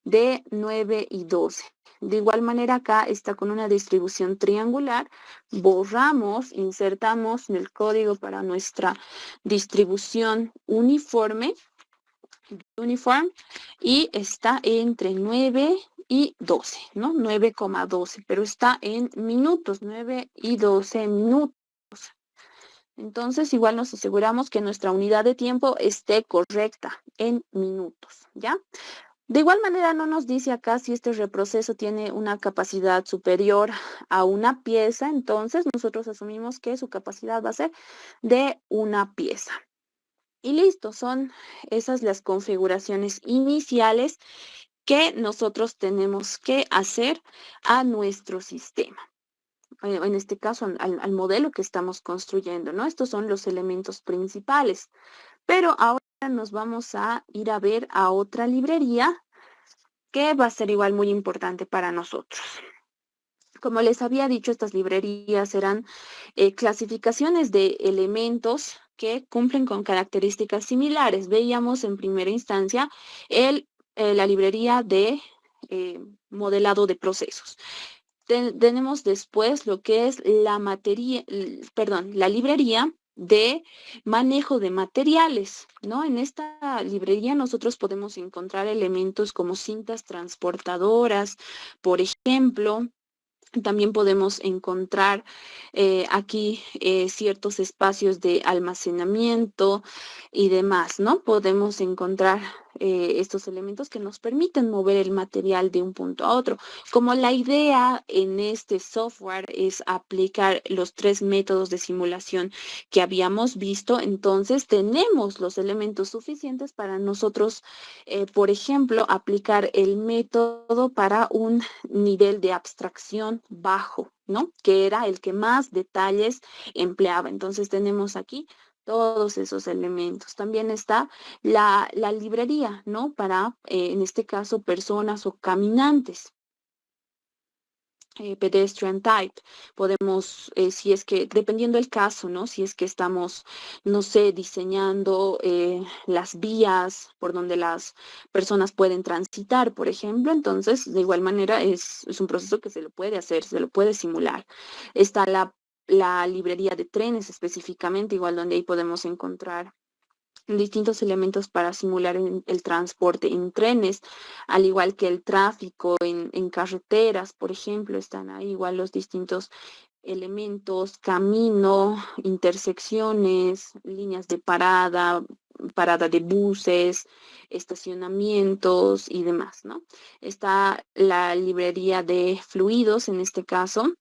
de 9 y 12. De igual manera acá está con una distribución triangular, borramos, insertamos en el código para nuestra distribución uniforme y está entre 9 y 12, ¿no? 9,12, pero está en minutos, 9 y 12 minutos. Entonces, igual nos aseguramos que nuestra unidad de tiempo esté correcta en minutos, ¿ya? De igual manera, no nos dice acá si este reproceso tiene una capacidad superior a una pieza, entonces nosotros asumimos que su capacidad va a ser de una pieza. Y listo, son esas las configuraciones iniciales que nosotros tenemos que hacer a nuestro sistema. En este caso, al modelo que estamos construyendo, ¿no? Estos son los elementos principales. Pero ahora nos vamos a ir a ver a otra librería que va a ser igual muy importante para nosotros. Como les había dicho, estas librerías serán clasificaciones de elementos que cumplen con características similares. Veíamos en primera instancia la librería de modelado de procesos. Tenemos después lo que es la librería de manejo de materiales, ¿no? En esta librería nosotros podemos encontrar elementos como cintas transportadoras, por ejemplo. También podemos encontrar aquí ciertos espacios de almacenamiento y demás, ¿no? Podemos encontrar estos elementos que nos permiten mover el material de un punto a otro. Como la idea en este software es aplicar los 3 métodos de simulación que habíamos visto, entonces tenemos los elementos suficientes para nosotros, por ejemplo, aplicar el método para un nivel de abstracción bajo, ¿no? Que era el que más detalles empleaba. Entonces tenemos aquí todos esos elementos. También está la librería, ¿no? Para, en este caso, personas o caminantes. Pedestrian type. Podemos, si es que, dependiendo del caso, ¿no? Si es que estamos, no sé, diseñando las vías por donde las personas pueden transitar, por ejemplo, entonces, de igual manera, es un proceso que se lo puede hacer, se lo puede simular. Está la librería de trenes específicamente, igual donde ahí podemos encontrar distintos elementos para simular el transporte en trenes, al igual que el tráfico en carreteras, por ejemplo, están ahí igual los distintos elementos, camino, intersecciones, líneas de parada de buses, estacionamientos y demás, ¿no? Está la librería de fluidos, en este caso,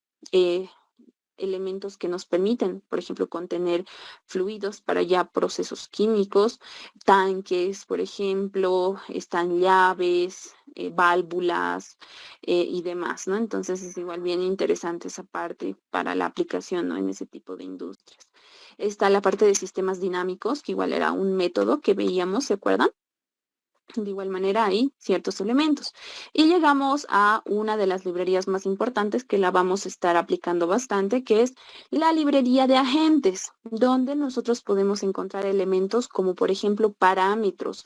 elementos que nos permiten, por ejemplo, contener fluidos para ya procesos químicos, tanques, por ejemplo, están llaves, válvulas y demás, ¿no? Entonces es igual bien interesante esa parte para la aplicación, ¿no? En ese tipo de industrias. Está la parte de sistemas dinámicos, que igual era un método que veíamos, ¿se acuerdan? De igual manera hay ciertos elementos. Y llegamos a una de las librerías más importantes que la vamos a estar aplicando bastante, que es la librería de agentes, donde nosotros podemos encontrar elementos como, por ejemplo, parámetros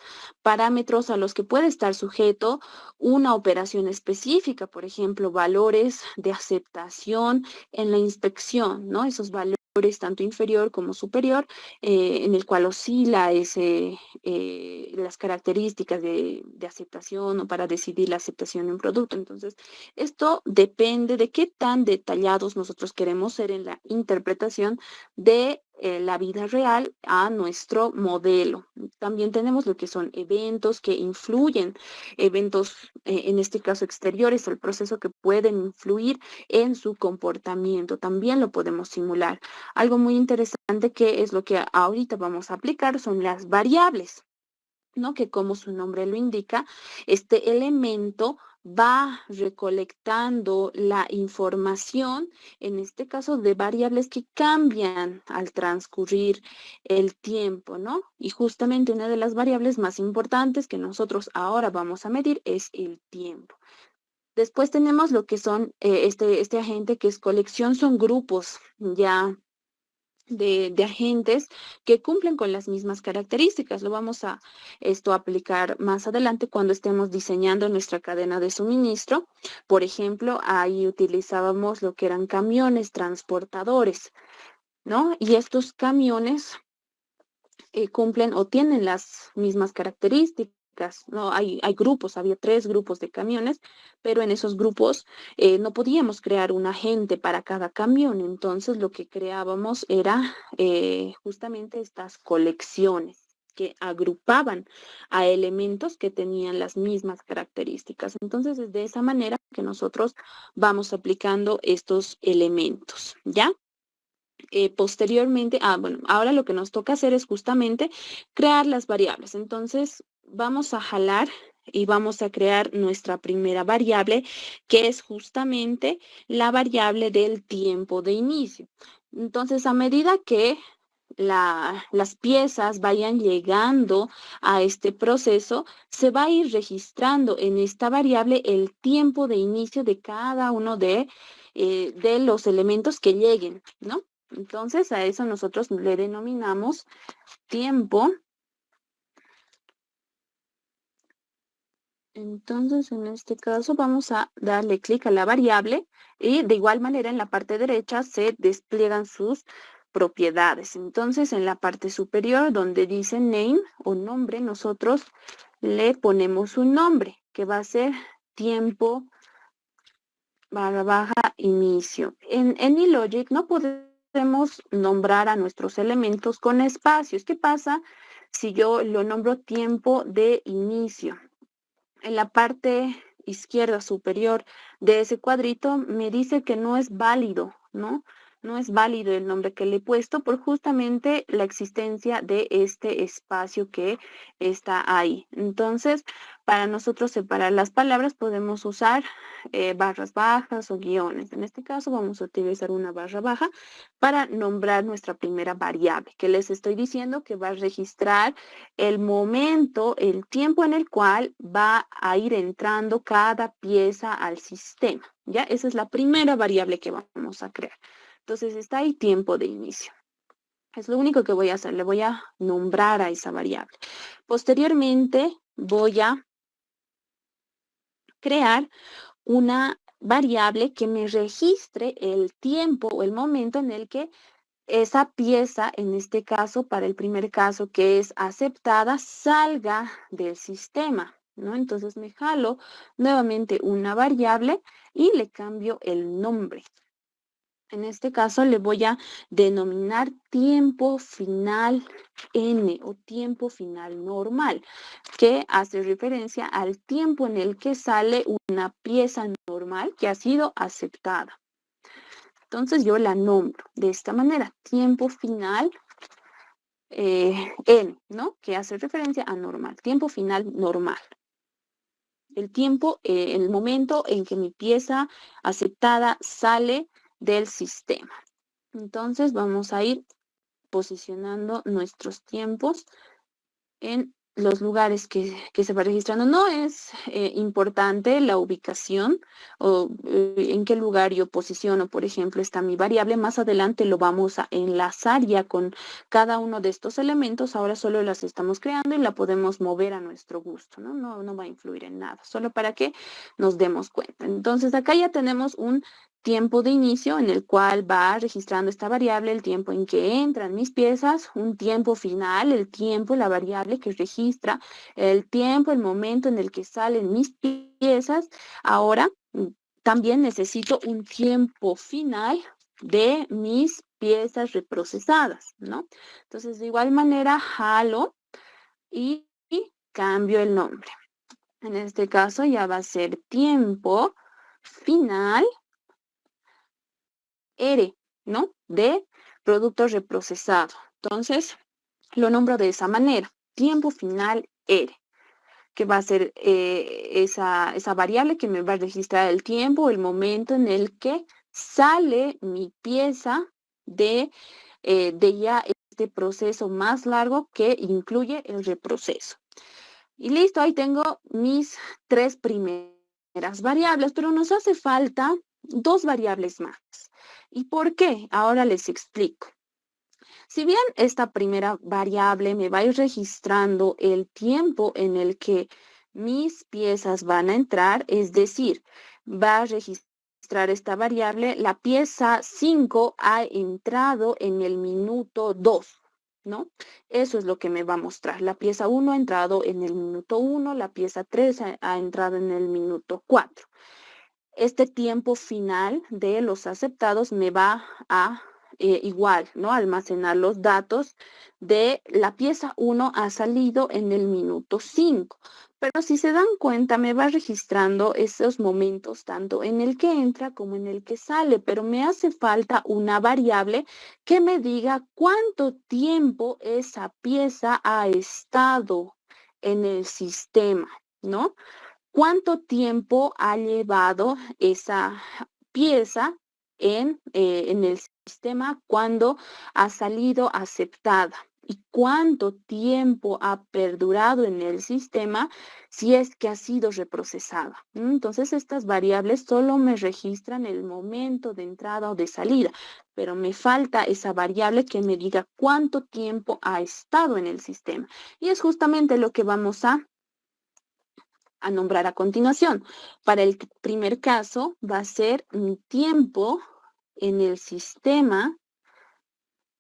a los que puede estar sujeto una operación específica, por ejemplo, valores de aceptación en la inspección, ¿no? Esos valores tanto inferior como superior, en el cual oscila las características de aceptación o para decidir la aceptación de un producto. Entonces, esto depende de qué tan detallados nosotros queremos ser en la interpretación de la vida real a nuestro modelo. También tenemos lo que son eventos que influyen, eventos, en este caso exteriores, el proceso que pueden influir en su comportamiento. También lo podemos simular. Algo muy interesante que es lo que ahorita vamos a aplicar son las variables, ¿no? Que como su nombre lo indica, este elemento va recolectando la información, en este caso de variables que cambian al transcurrir el tiempo, ¿no? Y justamente una de las variables más importantes que nosotros ahora vamos a medir es el tiempo. Después tenemos lo que son este agente que es colección, son grupos ya de agentes que cumplen con las mismas características. Lo vamos a aplicar más adelante cuando estemos diseñando nuestra cadena de suministro. Por ejemplo, ahí utilizábamos lo que eran camiones transportadores, ¿no? Y estos camiones cumplen o tienen las mismas características. ¿No? Hay grupos, había 3 grupos de camiones, pero en esos grupos no podíamos crear un agente para cada camión. Entonces lo que creábamos era justamente estas colecciones que agrupaban a elementos que tenían las mismas características. Entonces es de esa manera que nosotros vamos aplicando estos elementos, ¿ya? Posteriormente, bueno, ahora lo que nos toca hacer es justamente crear las variables. Entonces, vamos a jalar y vamos a crear nuestra primera variable, que es justamente la variable del tiempo de inicio. Entonces, a medida que las piezas vayan llegando a este proceso, se va a ir registrando en esta variable el tiempo de inicio de cada uno de los elementos que lleguen, ¿no? Entonces, a eso nosotros le denominamos tiempo. Entonces, en este caso, vamos a darle clic a la variable y de igual manera en la parte derecha se despliegan sus propiedades. Entonces, en la parte superior donde dice name o nombre, nosotros le ponemos un nombre que va a ser tiempo / inicio. En AnyLogic no podemos nombrar a nuestros elementos con espacios. ¿Qué pasa si yo lo nombro tiempo de inicio? En la parte izquierda superior de ese cuadrito me dice que no es válido, ¿no? No es válido el nombre que le he puesto por justamente la existencia de este espacio que está ahí. Entonces, para nosotros separar las palabras podemos usar barras bajas o guiones. En este caso vamos a utilizar una barra baja para nombrar nuestra primera variable, que les estoy diciendo que va a registrar el momento, el tiempo en el cual va a ir entrando cada pieza al sistema. ¿Ya? Esa es la primera variable que vamos a crear. Entonces está ahí tiempo de inicio. Es lo único que voy a hacer, le voy a nombrar a esa variable. Posteriormente voy a crear una variable que me registre el tiempo o el momento en el que esa pieza, en este caso, para el primer caso que es aceptada, salga del sistema, ¿no? Entonces me jalo nuevamente una variable y le cambio el nombre. En este caso le voy a denominar tiempo final N o tiempo final normal, que hace referencia al tiempo en el que sale una pieza normal que ha sido aceptada. Entonces yo la nombro de esta manera, tiempo final N, ¿no? Que hace referencia a normal, tiempo final normal. El tiempo, el momento en que mi pieza aceptada sale del sistema. Entonces vamos a ir posicionando nuestros tiempos en los lugares que se va registrando. No es importante la ubicación o en qué lugar yo posiciono, por ejemplo, está mi variable. Más adelante lo vamos a enlazar ya con cada uno de estos elementos. Ahora solo las estamos creando y la podemos mover a nuestro gusto, ¿no? No va a influir en nada, solo para que nos demos cuenta. Entonces acá ya tenemos un tiempo de inicio en el cual va registrando esta variable, el tiempo en que entran mis piezas, un tiempo final, el tiempo, la variable que registra el tiempo, el momento en el que salen mis piezas. Ahora también necesito un tiempo final de mis piezas reprocesadas, ¿no? Entonces, de igual manera, jalo y cambio el nombre. En este caso ya va a ser tiempo final R, ¿no? De producto reprocesado. Entonces, lo nombro de esa manera, tiempo final R, que va a ser esa variable que me va a registrar el tiempo, el momento en el que sale mi pieza de ya este proceso más largo que incluye el reproceso. Y listo, ahí tengo mis 3 primeras variables, pero nos hace falta 2 variables más. ¿Y por qué? Ahora les explico. Si bien esta primera variable me va a ir registrando el tiempo en el que mis piezas van a entrar, es decir, va a registrar esta variable, la pieza 5 ha entrado en el minuto 2, ¿no? Eso es lo que me va a mostrar. La pieza 1 ha entrado en el minuto 1, la pieza 3 ha entrado en el minuto 4. Este tiempo final de los aceptados me va a igual, ¿no? Almacenar los datos de la pieza 1 ha salido en el minuto 5. Pero si se dan cuenta, me va registrando esos momentos tanto en el que entra como en el que sale, pero me hace falta una variable que me diga cuánto tiempo esa pieza ha estado en el sistema, ¿no? ¿Cuánto tiempo ha llevado esa pieza en el sistema cuando ha salido aceptada? ¿Y cuánto tiempo ha perdurado en el sistema si es que ha sido reprocesada? Entonces, estas variables solo me registran el momento de entrada o de salida, pero me falta esa variable que me diga cuánto tiempo ha estado en el sistema. Y es justamente lo que vamos a nombrar a continuación. Para el primer caso va a ser mi tiempo en el sistema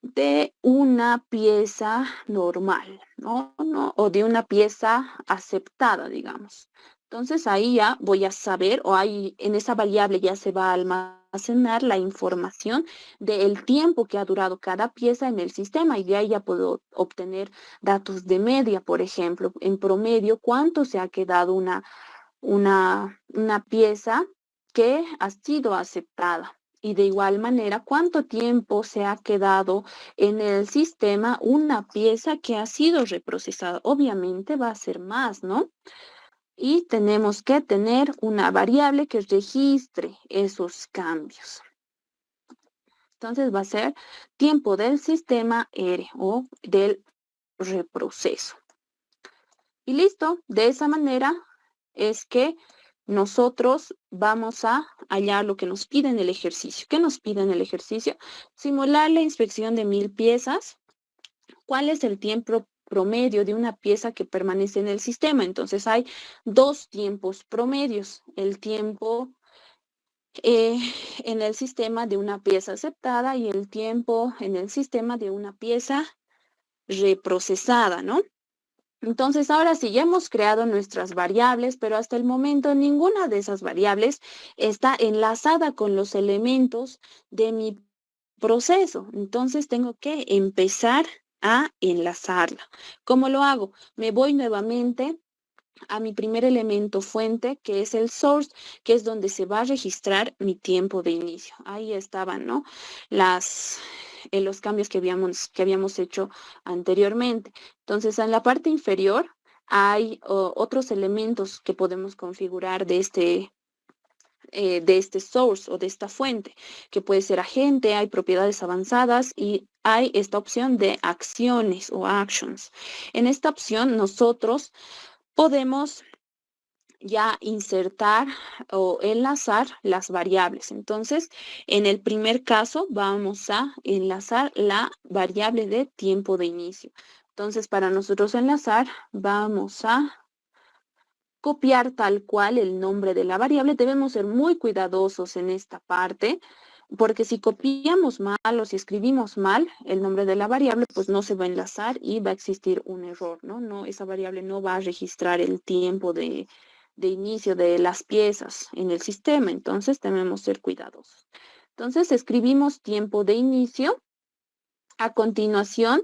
de una pieza normal, ¿no? O de una pieza aceptada, digamos. Entonces ahí ya voy a saber, o ahí en esa variable ya se va a almacenar la información del tiempo que ha durado cada pieza en el sistema y de ahí ya puedo obtener datos de media, por ejemplo, en promedio, cuánto se ha quedado una pieza que ha sido aceptada. Y de igual manera, cuánto tiempo se ha quedado en el sistema una pieza que ha sido reprocesada. Obviamente va a ser más, ¿no? Y tenemos que tener una variable que registre esos cambios. Entonces va a ser tiempo del sistema R o del reproceso. Y listo, de esa manera es que nosotros vamos a hallar lo que nos pide en el ejercicio. ¿Qué nos pide en el ejercicio? Simular la inspección de 1000 piezas. ¿Cuál es el tiempo promedio de una pieza que permanece en el sistema? Entonces hay 2 tiempos promedios. El tiempo en el sistema de una pieza aceptada y el tiempo en el sistema de una pieza reprocesada, ¿no? Entonces, ahora sí, ya hemos creado nuestras variables, pero hasta el momento ninguna de esas variables está enlazada con los elementos de mi proceso. Entonces, tengo que empezar a enlazarla. ¿Cómo lo hago? Me voy nuevamente a mi primer elemento fuente, que es el source, que es donde se va a registrar mi tiempo de inicio. Ahí estaban, ¿no? Los cambios que habíamos hecho anteriormente. Entonces, en la parte inferior hay otros elementos que podemos configurar de este source o de esta fuente, que puede ser agente, hay propiedades avanzadas y hay esta opción de acciones o actions. En esta opción nosotros podemos ya insertar o enlazar las variables. Entonces, en el primer caso vamos a enlazar la variable de tiempo de inicio. Entonces, para nosotros enlazar, vamos a copiar tal cual el nombre de la variable. Debemos ser muy cuidadosos en esta parte, porque si copiamos mal o si escribimos mal el nombre de la variable, pues no se va a enlazar y va a existir un error, ¿no? Esa variable no va a registrar el tiempo de inicio de las piezas en el sistema. Entonces, debemos ser cuidadosos. Entonces, escribimos tiempo de inicio A continuación,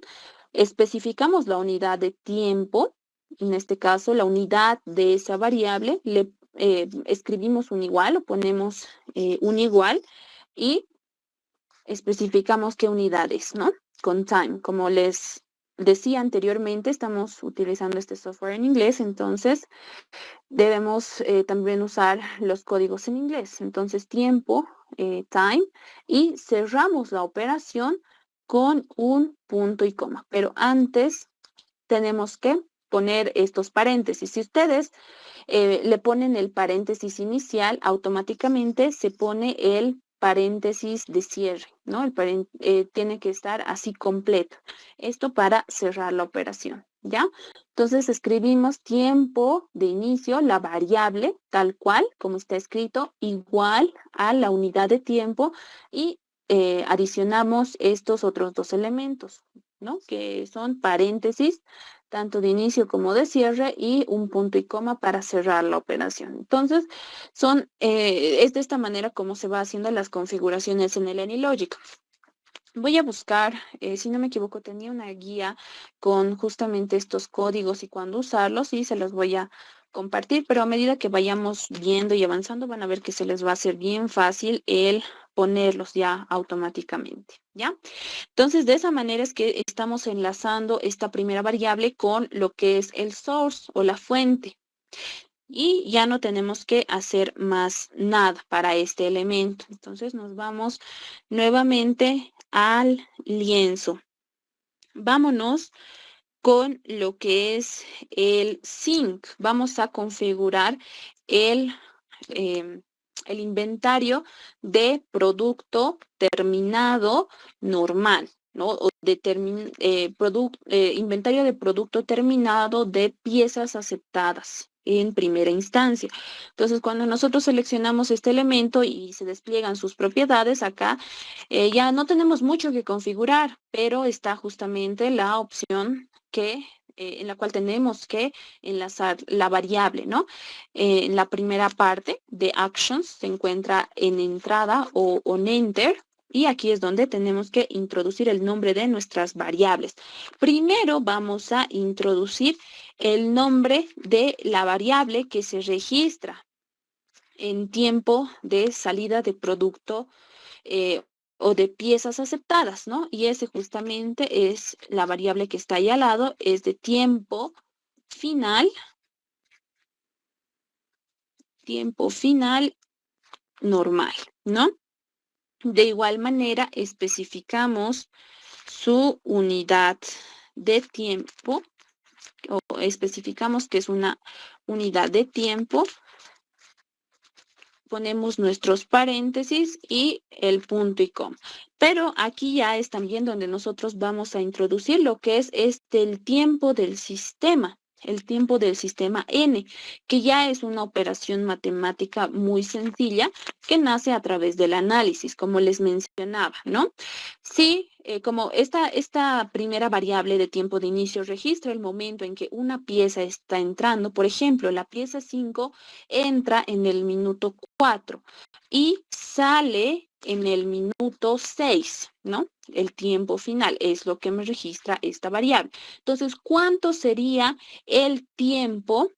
especificamos la unidad de tiempo, en este caso la unidad de esa variable, le escribimos un igual o ponemos un igual y especificamos qué unidades, ¿no? Con time, como les decía anteriormente, estamos utilizando este software en inglés, entonces debemos también usar los códigos en inglés. Entonces, tiempo, time, y cerramos la operación con un punto y coma. Pero antes tenemos que poner estos paréntesis. Si ustedes le ponen el paréntesis inicial, automáticamente se pone el paréntesis de cierre, ¿no? Tiene que estar así completo. Esto para cerrar la operación, ¿ya? Entonces escribimos tiempo de inicio, la variable, tal cual, como está escrito, igual a la unidad de tiempo y adicionamos estos otros dos elementos, ¿no? Que son paréntesis, tanto de inicio como de cierre y un punto y coma para cerrar la operación. Entonces, es de esta manera como se va haciendo las configuraciones en el AnyLogic. Voy a buscar, si no me equivoco, tenía una guía con justamente estos códigos y cuándo usarlos y se los voy a compartir, pero a medida que vayamos viendo y avanzando van a ver que se les va a hacer bien fácil el ponerlos ya automáticamente, ¿ya? Entonces, de esa manera es que estamos enlazando esta primera variable con lo que es el source o la fuente. Y ya no tenemos que hacer más nada para este elemento. Entonces, nos vamos nuevamente al lienzo. Vámonos con lo que es el sync. Vamos a configurar el, em, el inventario de producto terminado normal, ¿no? O inventario de producto terminado de piezas aceptadas en primera instancia. Entonces, cuando nosotros seleccionamos este elemento y se despliegan sus propiedades acá, ya no tenemos mucho que configurar, pero está justamente la opción en la cual tenemos que enlazar la variable, ¿no? En la primera parte de Actions se encuentra en entrada o on Enter. Y aquí es donde tenemos que introducir el nombre de nuestras variables. Primero vamos a introducir el nombre de la variable que se registra en tiempo de salida de producto o de piezas aceptadas, ¿no? Y ese justamente es la variable que está ahí al lado, es de tiempo final normal, ¿no? De igual manera, especificamos su unidad de tiempo, o especificamos que es una unidad de tiempo. Ponemos nuestros paréntesis y el punto y coma. Pero aquí ya es también donde nosotros vamos a introducir lo que es el tiempo del sistema. El tiempo del sistema N, que ya es una operación matemática muy sencilla que nace a través del análisis, como les mencionaba, ¿no? Sí, como esta primera variable de tiempo de inicio registra el momento en que una pieza está entrando, por ejemplo, la pieza 5 entra en el minuto 4 y sale en el minuto 6, ¿no? El tiempo final es lo que me registra esta variable. Entonces, ¿cuánto sería el tiempo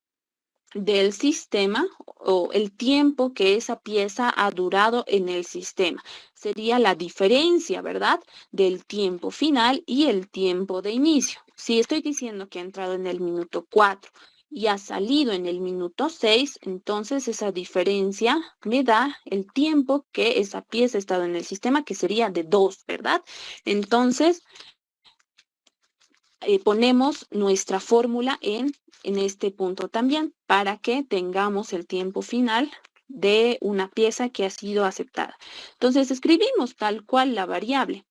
del sistema o el tiempo que esa pieza ha durado en el sistema? Sería la diferencia, ¿verdad? Del tiempo final y el tiempo de inicio. Si estoy diciendo que ha entrado en el minuto 4 y ha salido en el minuto 6, entonces esa diferencia me da el tiempo que esa pieza ha estado en el sistema, que sería de 2, ¿verdad? Entonces, ponemos nuestra fórmula en este punto también para que tengamos el tiempo final de una pieza que ha sido aceptada. Entonces, escribimos tal cual la variable.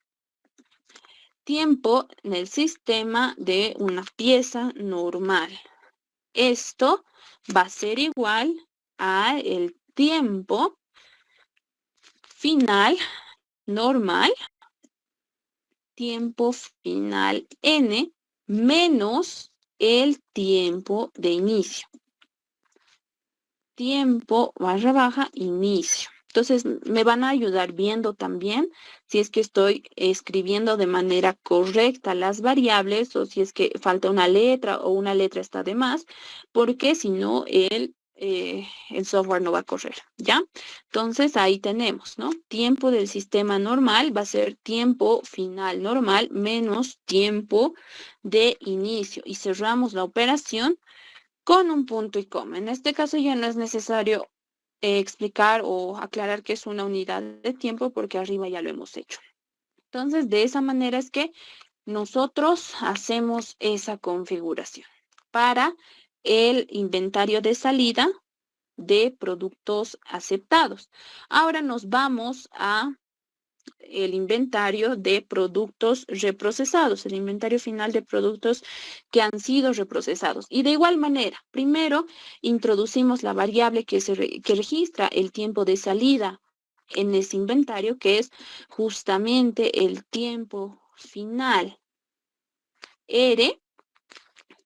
Tiempo en el sistema de una pieza normal. Esto va a ser igual a el tiempo final normal, tiempo final N, menos el tiempo de inicio. Tiempo barra baja inicio. Entonces, me van a ayudar viendo también si es que estoy escribiendo de manera correcta las variables o si es que falta una letra o una letra está de más, porque si no, el software no va a correr, ¿ya? Entonces, ahí tenemos, ¿no? Tiempo del sistema normal va a ser tiempo final normal menos tiempo de inicio. Y cerramos la operación con un punto y coma. En este caso ya no es necesario explicar o aclarar que es una unidad de tiempo porque arriba ya lo hemos hecho. Entonces, de esa manera es que nosotros hacemos esa configuración para el inventario de salida de productos aceptados. Ahora nos vamos a el inventario de productos reprocesados, el inventario final de productos que han sido reprocesados. Y de igual manera, primero introducimos la variable que registra el tiempo de salida en ese inventario, que es justamente el tiempo final R,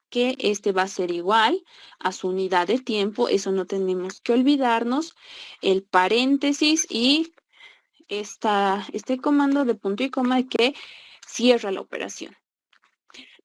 que este va a ser igual a su unidad de tiempo. Eso no tenemos que olvidarnos. El paréntesis y este comando de punto y coma que cierra la operación.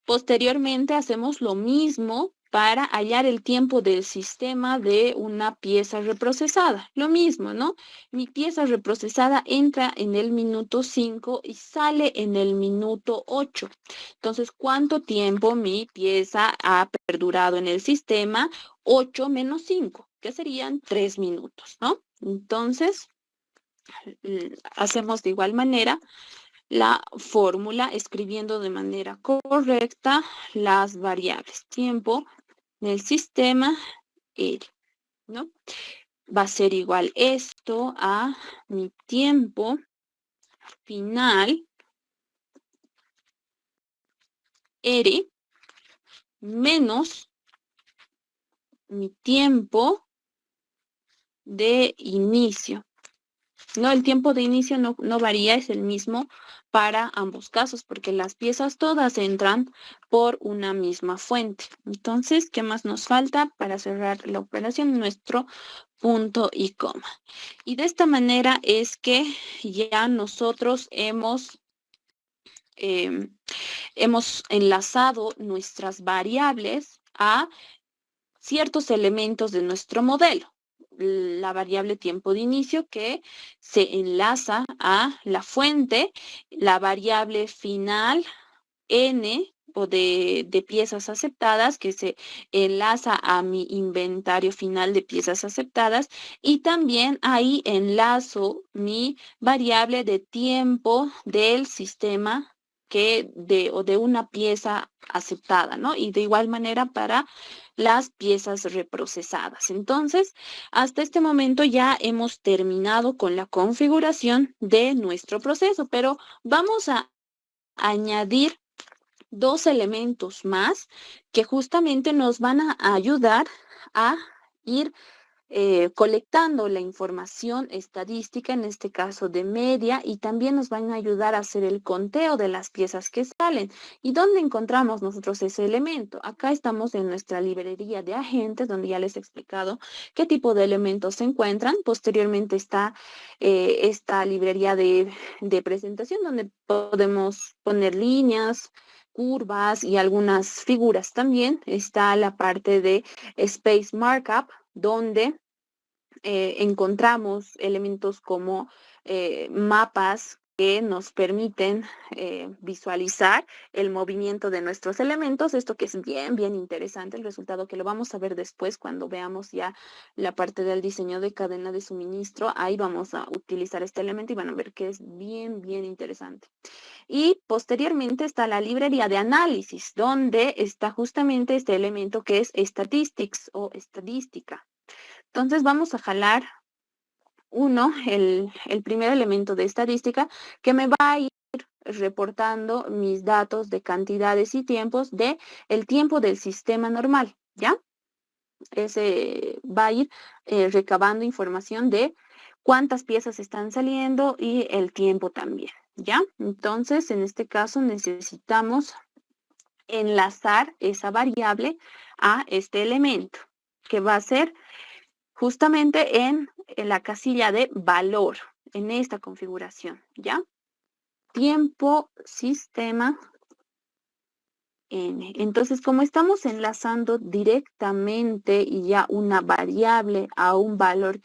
Posteriormente hacemos lo mismo para hallar el tiempo del sistema de una pieza reprocesada. Lo mismo, ¿no? Mi pieza reprocesada entra en el minuto 5 y sale en el minuto 8. Entonces, ¿cuánto tiempo mi pieza ha perdurado en el sistema? 8 menos 5, que serían 3 minutos, ¿no? Entonces, hacemos de igual manera la fórmula escribiendo de manera correcta las variables. Tiempo del sistema R, ¿no? Va a ser igual esto a mi tiempo final R menos mi tiempo de inicio. No, el tiempo de inicio no varía, es el mismo para ambos casos, porque las piezas todas entran por una misma fuente. Entonces, ¿qué más nos falta para cerrar la operación? Nuestro punto y coma. Y de esta manera es que ya nosotros hemos enlazado nuestras variables a ciertos elementos de nuestro modelo. La variable tiempo de inicio que se enlaza a la fuente, la variable final N o de piezas aceptadas que se enlaza a mi inventario final de piezas aceptadas y también ahí enlazo mi variable de tiempo del sistema o de una pieza aceptada, ¿no? Y de igual manera para las piezas reprocesadas. Entonces, hasta este momento ya hemos terminado con la configuración de nuestro proceso, pero vamos a añadir dos elementos más que justamente nos van a ayudar a ir colectando la información estadística, en este caso de media, y también nos van a ayudar a hacer el conteo de las piezas que salen. ¿Y dónde encontramos nosotros ese elemento? Acá estamos en nuestra librería de agentes, donde ya les he explicado qué tipo de elementos se encuentran. Posteriormente está esta librería de presentación, donde podemos poner líneas, curvas y algunas figuras también. Está la parte de Space Markup, donde encontramos elementos como mapas que nos permiten visualizar el movimiento de nuestros elementos. Esto que es bien, bien interesante, el resultado que lo vamos a ver después cuando veamos ya la parte del diseño de cadena de suministro. Ahí vamos a utilizar este elemento y van a ver que es bien, bien interesante. Y posteriormente está la librería de análisis, donde está justamente este elemento que es statistics o estadística. Entonces vamos a jalar el primer elemento de estadística que me va a ir reportando mis datos de cantidades y tiempos de el tiempo del sistema normal, ¿ya? Ese va a ir recabando información de cuántas piezas están saliendo y el tiempo también, ¿ya? Entonces, en este caso necesitamos enlazar esa variable a este elemento, que va a ser justamente en en la casilla de valor en esta configuración, ¿ya? Tiempo, sistema, n. Entonces, como estamos enlazando directamente y ya una variable a un valor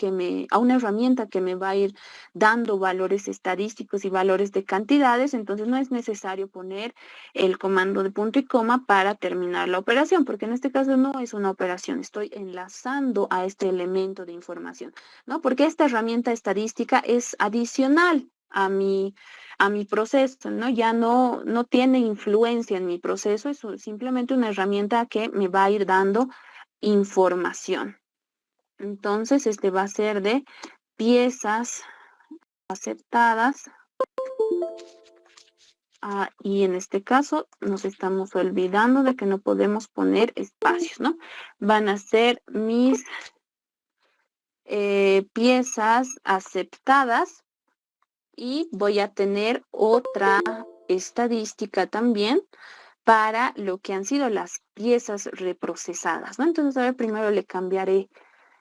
a una herramienta que me va a ir dando valores estadísticos y valores de cantidades, entonces no es necesario poner el comando de punto y coma para terminar la operación, porque en este caso no es una operación, estoy enlazando a este elemento de información, ¿no? Porque esta herramienta estadística es adicional a mi proceso, ¿no? Ya no tiene influencia en mi proceso, es simplemente una herramienta que me va a ir dando información. Entonces, este va a ser de piezas aceptadas. Y en este caso nos estamos olvidando de que no podemos poner espacios, ¿no? Van a ser mis piezas aceptadas. Y voy a tener otra estadística también para lo que han sido las piezas reprocesadas, ¿no? Entonces, a ver, primero le cambiaré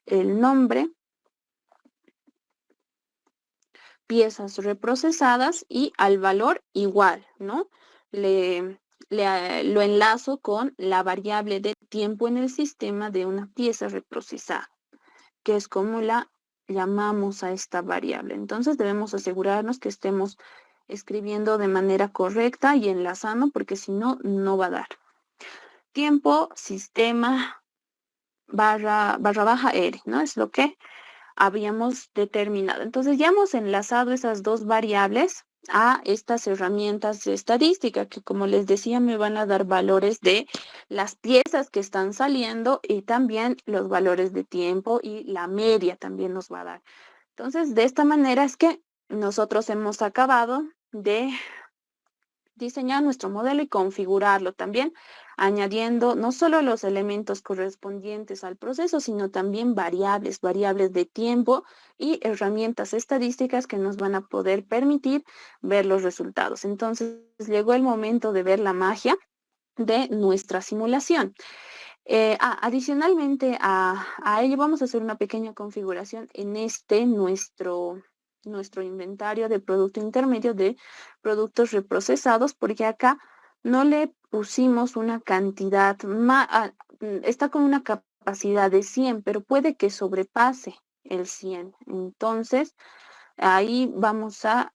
el nombre, piezas reprocesadas, y al valor igual, ¿no? Lo enlazo con la variable de tiempo en el sistema de una pieza reprocesada, que es como la llamamos a esta variable. Entonces debemos asegurarnos que estemos escribiendo de manera correcta y enlazando, porque si no, no va a dar. Tiempo, sistema, barra baja R, ¿no? Es lo que habíamos determinado. Entonces ya hemos enlazado esas dos variables a estas herramientas de estadística que, como les decía, me van a dar valores de las piezas que están saliendo y también los valores de tiempo, y la media también nos va a dar. Entonces, de esta manera es que nosotros hemos acabado de diseñar nuestro modelo y configurarlo también, añadiendo no solo los elementos correspondientes al proceso, sino también variables de tiempo y herramientas estadísticas que nos van a poder permitir ver los resultados. Entonces, llegó el momento de ver la magia de nuestra simulación. Adicionalmente a ello, vamos a hacer una pequeña configuración en nuestro inventario de producto intermedio de productos reprocesados, porque acá no le pusimos una cantidad, está con una capacidad de 100, pero puede que sobrepase el 100. Entonces, ahí vamos a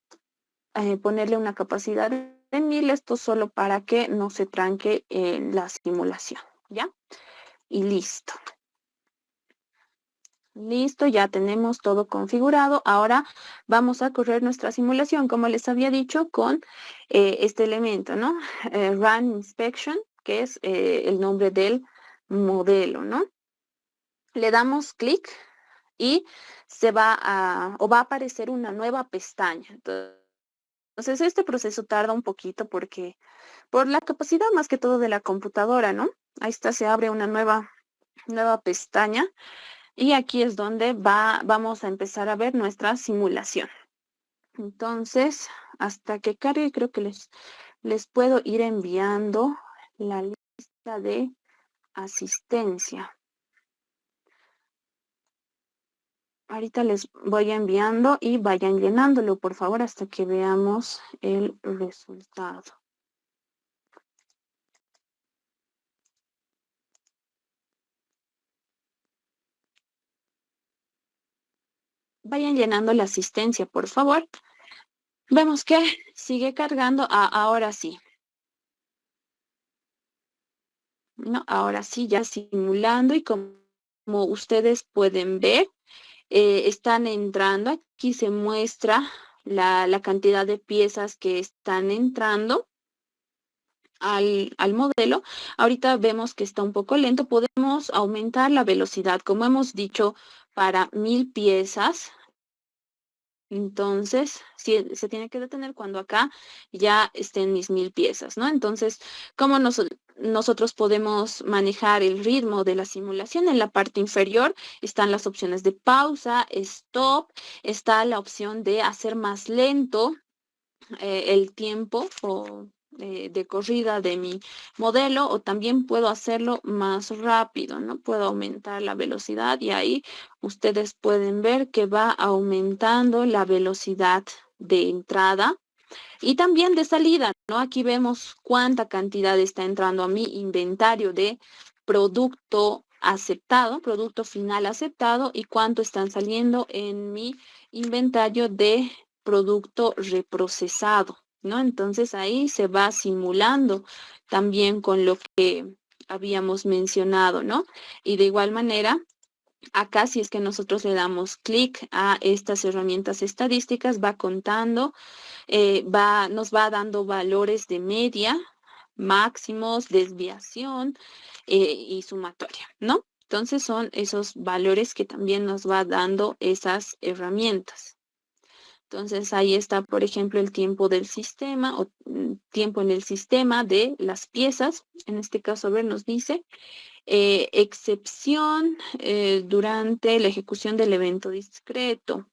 ponerle una capacidad de 1000, esto solo para que no se tranque la simulación, ¿ya? Y listo. Listo, ya tenemos todo configurado. Ahora vamos a correr nuestra simulación, como les había dicho, con este elemento, ¿no? Run Inspection, que es el nombre del modelo, ¿no? Le damos clic y va a aparecer una nueva pestaña. Entonces, este proceso tarda un poquito porque por la capacidad más que todo de la computadora, ¿no? Ahí está, se abre una nueva pestaña. Y aquí es donde vamos a empezar a ver nuestra simulación. Entonces, hasta que cargue, creo que les puedo ir enviando la lista de asistencia. Ahorita les voy enviando y vayan llenándolo, por favor, hasta que veamos el resultado. Vayan llenando la asistencia, por favor. Vemos que sigue cargando. Ahora sí. No, ahora sí, ya simulando, y como ustedes pueden ver, están entrando. Aquí se muestra la cantidad de piezas que están entrando al modelo. Ahorita vemos que está un poco lento. Podemos aumentar la velocidad, como hemos dicho, para 1000 piezas. Entonces, se tiene que detener cuando acá ya estén mis 1000 piezas, ¿no? Entonces, ¿cómo nosotros podemos manejar el ritmo de la simulación? En la parte inferior están las opciones de pausa, stop, está la opción de hacer más lento el tiempo de corrida de mi modelo, o también puedo hacerlo más rápido, ¿no? Puedo aumentar la velocidad y ahí ustedes pueden ver que va aumentando la velocidad de entrada y también de salida, ¿no? Aquí vemos cuánta cantidad está entrando a mi inventario de producto aceptado, producto final aceptado, y cuánto están saliendo en mi inventario de producto reprocesado, ¿no? Entonces ahí se va simulando también con lo que habíamos mencionado, ¿no? Y de igual manera, acá, si es que nosotros le damos clic a estas herramientas estadísticas, va contando, nos va dando valores de media, máximos, desviación y sumatoria, ¿no? Entonces son esos valores que también nos va dando esas herramientas. Entonces ahí está, por ejemplo, el tiempo del sistema o tiempo en el sistema de las piezas. En este caso, a ver, nos dice excepción durante la ejecución del evento discreto.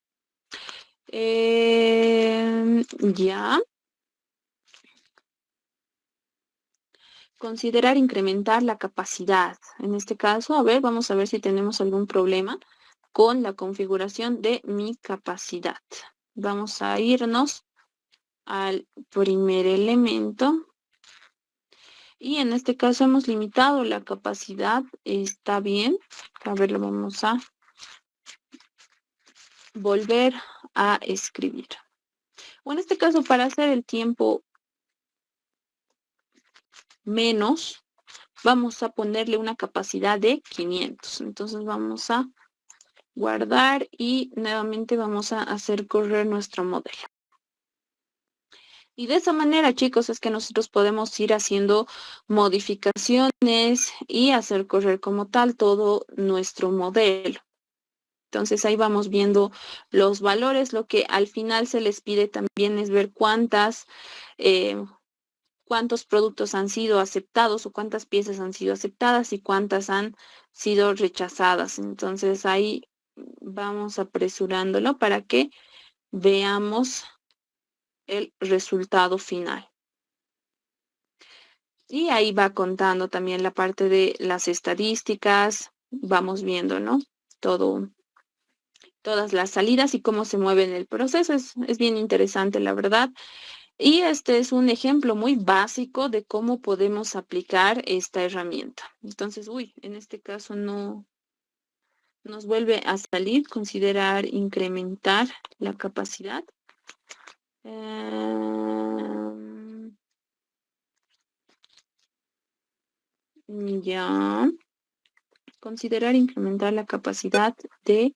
Ya. Considerar incrementar la capacidad. En este caso, a ver, vamos a ver si tenemos algún problema con la configuración de mi capacidad. Vamos a irnos al primer elemento. Y en este caso hemos limitado la capacidad. Está bien. A ver, lo vamos a volver a escribir. O en este caso, para hacer el tiempo menos, vamos a ponerle una capacidad de 500. Entonces vamos a guardar y nuevamente vamos a hacer correr nuestro modelo. Y de esa manera, chicos, es que nosotros podemos ir haciendo modificaciones y hacer correr como tal todo nuestro modelo. Entonces ahí vamos viendo los valores. Lo que al final se les pide también es ver cuántos productos han sido aceptados o cuántas piezas han sido aceptadas y cuántas han sido rechazadas. Entonces ahí vamos apresurándolo para que veamos el resultado final. Y ahí va contando también la parte de las estadísticas. Vamos viendo, ¿no? Todas las salidas y cómo se mueve en el proceso. Es bien interesante, la verdad. Y este es un ejemplo muy básico de cómo podemos aplicar esta herramienta. Entonces, en este caso no nos vuelve a salir, considerar incrementar la capacidad. Ya. Considerar incrementar la capacidad de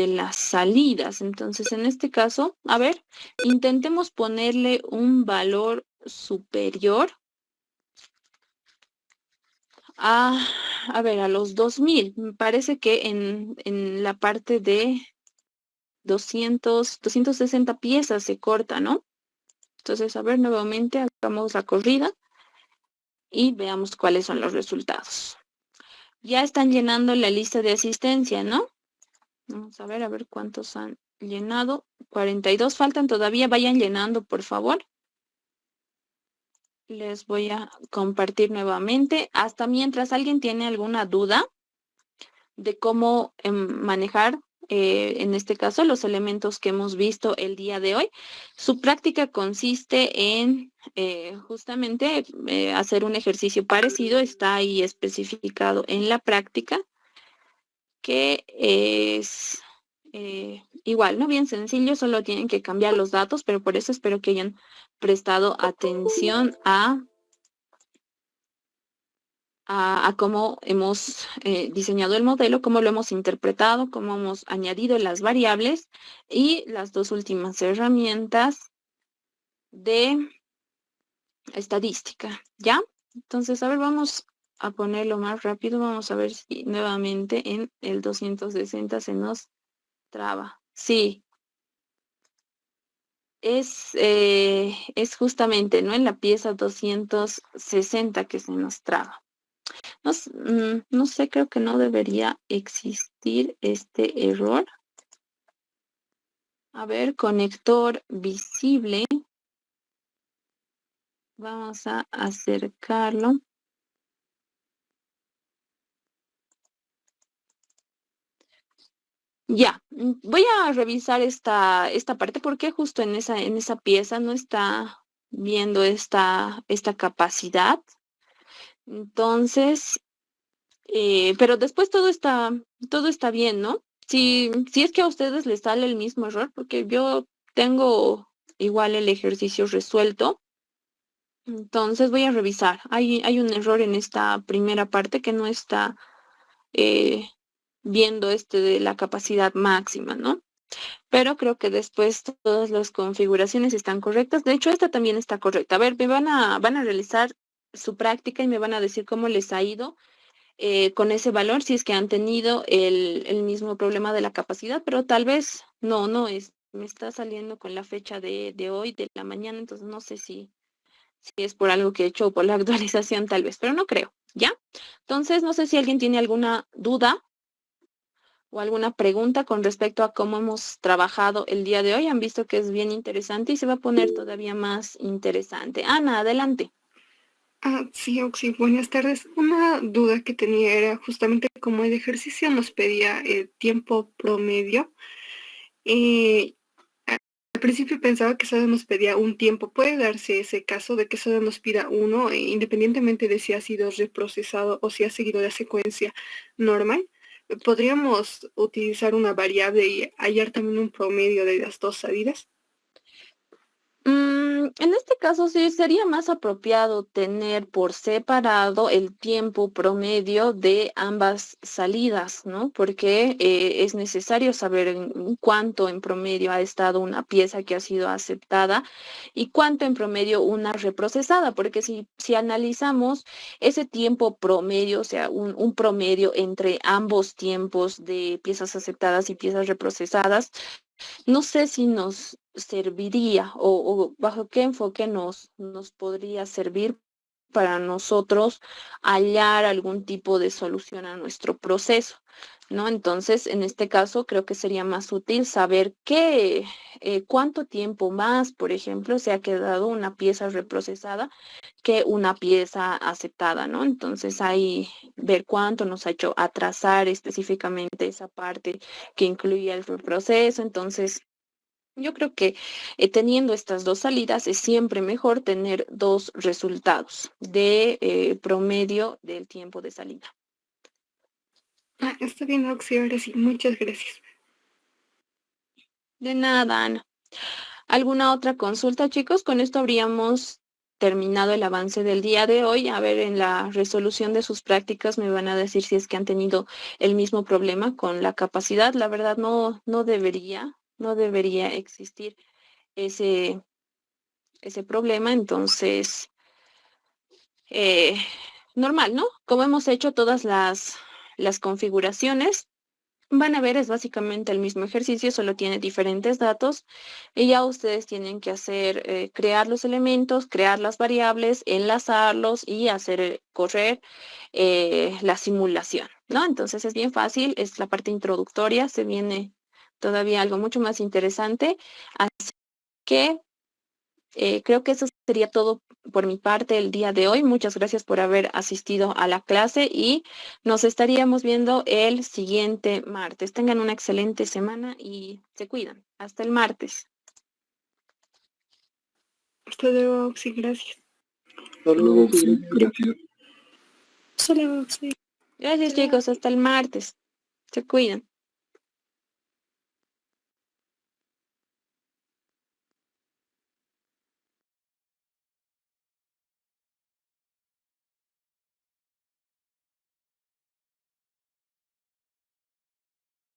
las salidas. Entonces, en este caso, a ver, intentemos ponerle un valor superior a ver, a los 2000. Me parece que en la parte de 260 piezas se corta, ¿no? Entonces, a ver, nuevamente hagamos la corrida y veamos cuáles son los resultados. Ya están llenando la lista de asistencia, ¿no? Vamos a ver cuántos han llenado. 42 faltan todavía. Vayan llenando, por favor. Les voy a compartir nuevamente. Hasta mientras alguien tiene alguna duda de cómo manejar, en este caso, los elementos que hemos visto el día de hoy. Su práctica consiste en justamente hacer un ejercicio parecido. Está ahí especificado en la práctica, que es igual, ¿no? Bien sencillo, solo tienen que cambiar los datos, pero por eso espero que hayan prestado atención a cómo hemos diseñado el modelo, cómo lo hemos interpretado, cómo hemos añadido las variables y las dos últimas herramientas de estadística, ¿ya? Entonces, a ver, vamos a ponerlo más rápido. Vamos a ver si nuevamente en el 260 se nos traba. Sí. Es justamente, ¿no? En la pieza 260 que se nos traba. No sé, creo que no debería existir este error. A ver, conector visible. Vamos a acercarlo. Ya, voy a revisar esta parte porque justo en esa pieza no está viendo esta capacidad. Entonces, pero después todo está bien, ¿no? Si es que a ustedes les sale el mismo error, porque yo tengo igual el ejercicio resuelto, entonces voy a revisar. Hay un error en esta primera parte que no está eh, viendo de la capacidad máxima, ¿no? Pero creo que después todas las configuraciones están correctas. De hecho, esta también está correcta. A ver, van a realizar su práctica y me van a decir cómo les ha ido con ese valor, si es que han tenido el mismo problema de la capacidad, pero tal vez no es. Me está saliendo con la fecha de hoy, de la mañana, entonces no sé si es por algo que he hecho o por la actualización tal vez, pero no creo, ¿ya? Entonces, no sé si alguien tiene alguna duda o alguna pregunta con respecto a cómo hemos trabajado el día de hoy. Han visto que es bien interesante y se va a poner todavía más interesante. Ana, adelante. Sí, Oxy, buenas tardes. Una duda que tenía era justamente como el ejercicio nos pedía el tiempo promedio. eh, Al principio pensaba que solo nos pedía un tiempo. ¿Puede darse ese caso de que solo nos pida uno, independientemente de si ha sido reprocesado o si ha seguido la secuencia normal? ¿Podríamos utilizar una variable y hallar también un promedio de las dos salidas? En este caso sí sería más apropiado tener por separado el tiempo promedio de ambas salidas, ¿no? Porque es necesario saber en cuánto en promedio ha estado una pieza que ha sido aceptada y cuánto en promedio una reprocesada, porque si analizamos ese tiempo promedio, o sea, un promedio entre ambos tiempos de piezas aceptadas y piezas reprocesadas, no sé si nos serviría o bajo qué enfoque nos podría servir para nosotros hallar algún tipo de solución a nuestro proceso, ¿no? Entonces, en este caso, creo que sería más útil saber cuánto tiempo más, por ejemplo, se ha quedado una pieza reprocesada que una pieza aceptada, ¿no? Entonces, ahí ver cuánto nos ha hecho atrasar específicamente esa parte que incluye el proceso. Entonces, yo creo que teniendo estas dos salidas es siempre mejor tener dos resultados de promedio del tiempo de salida. Está bien, Oxy, ahora sí. Muchas gracias. De nada, Ana. ¿Alguna otra consulta, chicos? Con esto habríamos terminado el avance del día de hoy. A ver, en la resolución de sus prácticas me van a decir si es que han tenido el mismo problema con la capacidad. La verdad no debería existir ese, ese problema. Entonces, eh, normal, ¿no? Como hemos hecho todas las configuraciones, van a ver, es básicamente el mismo ejercicio, solo tiene diferentes datos y ya ustedes tienen que hacer, crear los elementos, crear las variables, enlazarlos y hacer correr la simulación, ¿no? Entonces es bien fácil, es la parte introductoria, se viene todavía algo mucho más interesante, así que creo que eso sería todo por mi parte el día de hoy. Muchas gracias por haber asistido a la clase y nos estaríamos viendo el siguiente martes. Tengan una excelente semana y se cuidan. Hasta el martes. Hasta luego, Oxy, gracias. Hasta luego, Oxy, gracias. Solo, sí. Gracias, chicos. Hasta el martes. Se cuidan.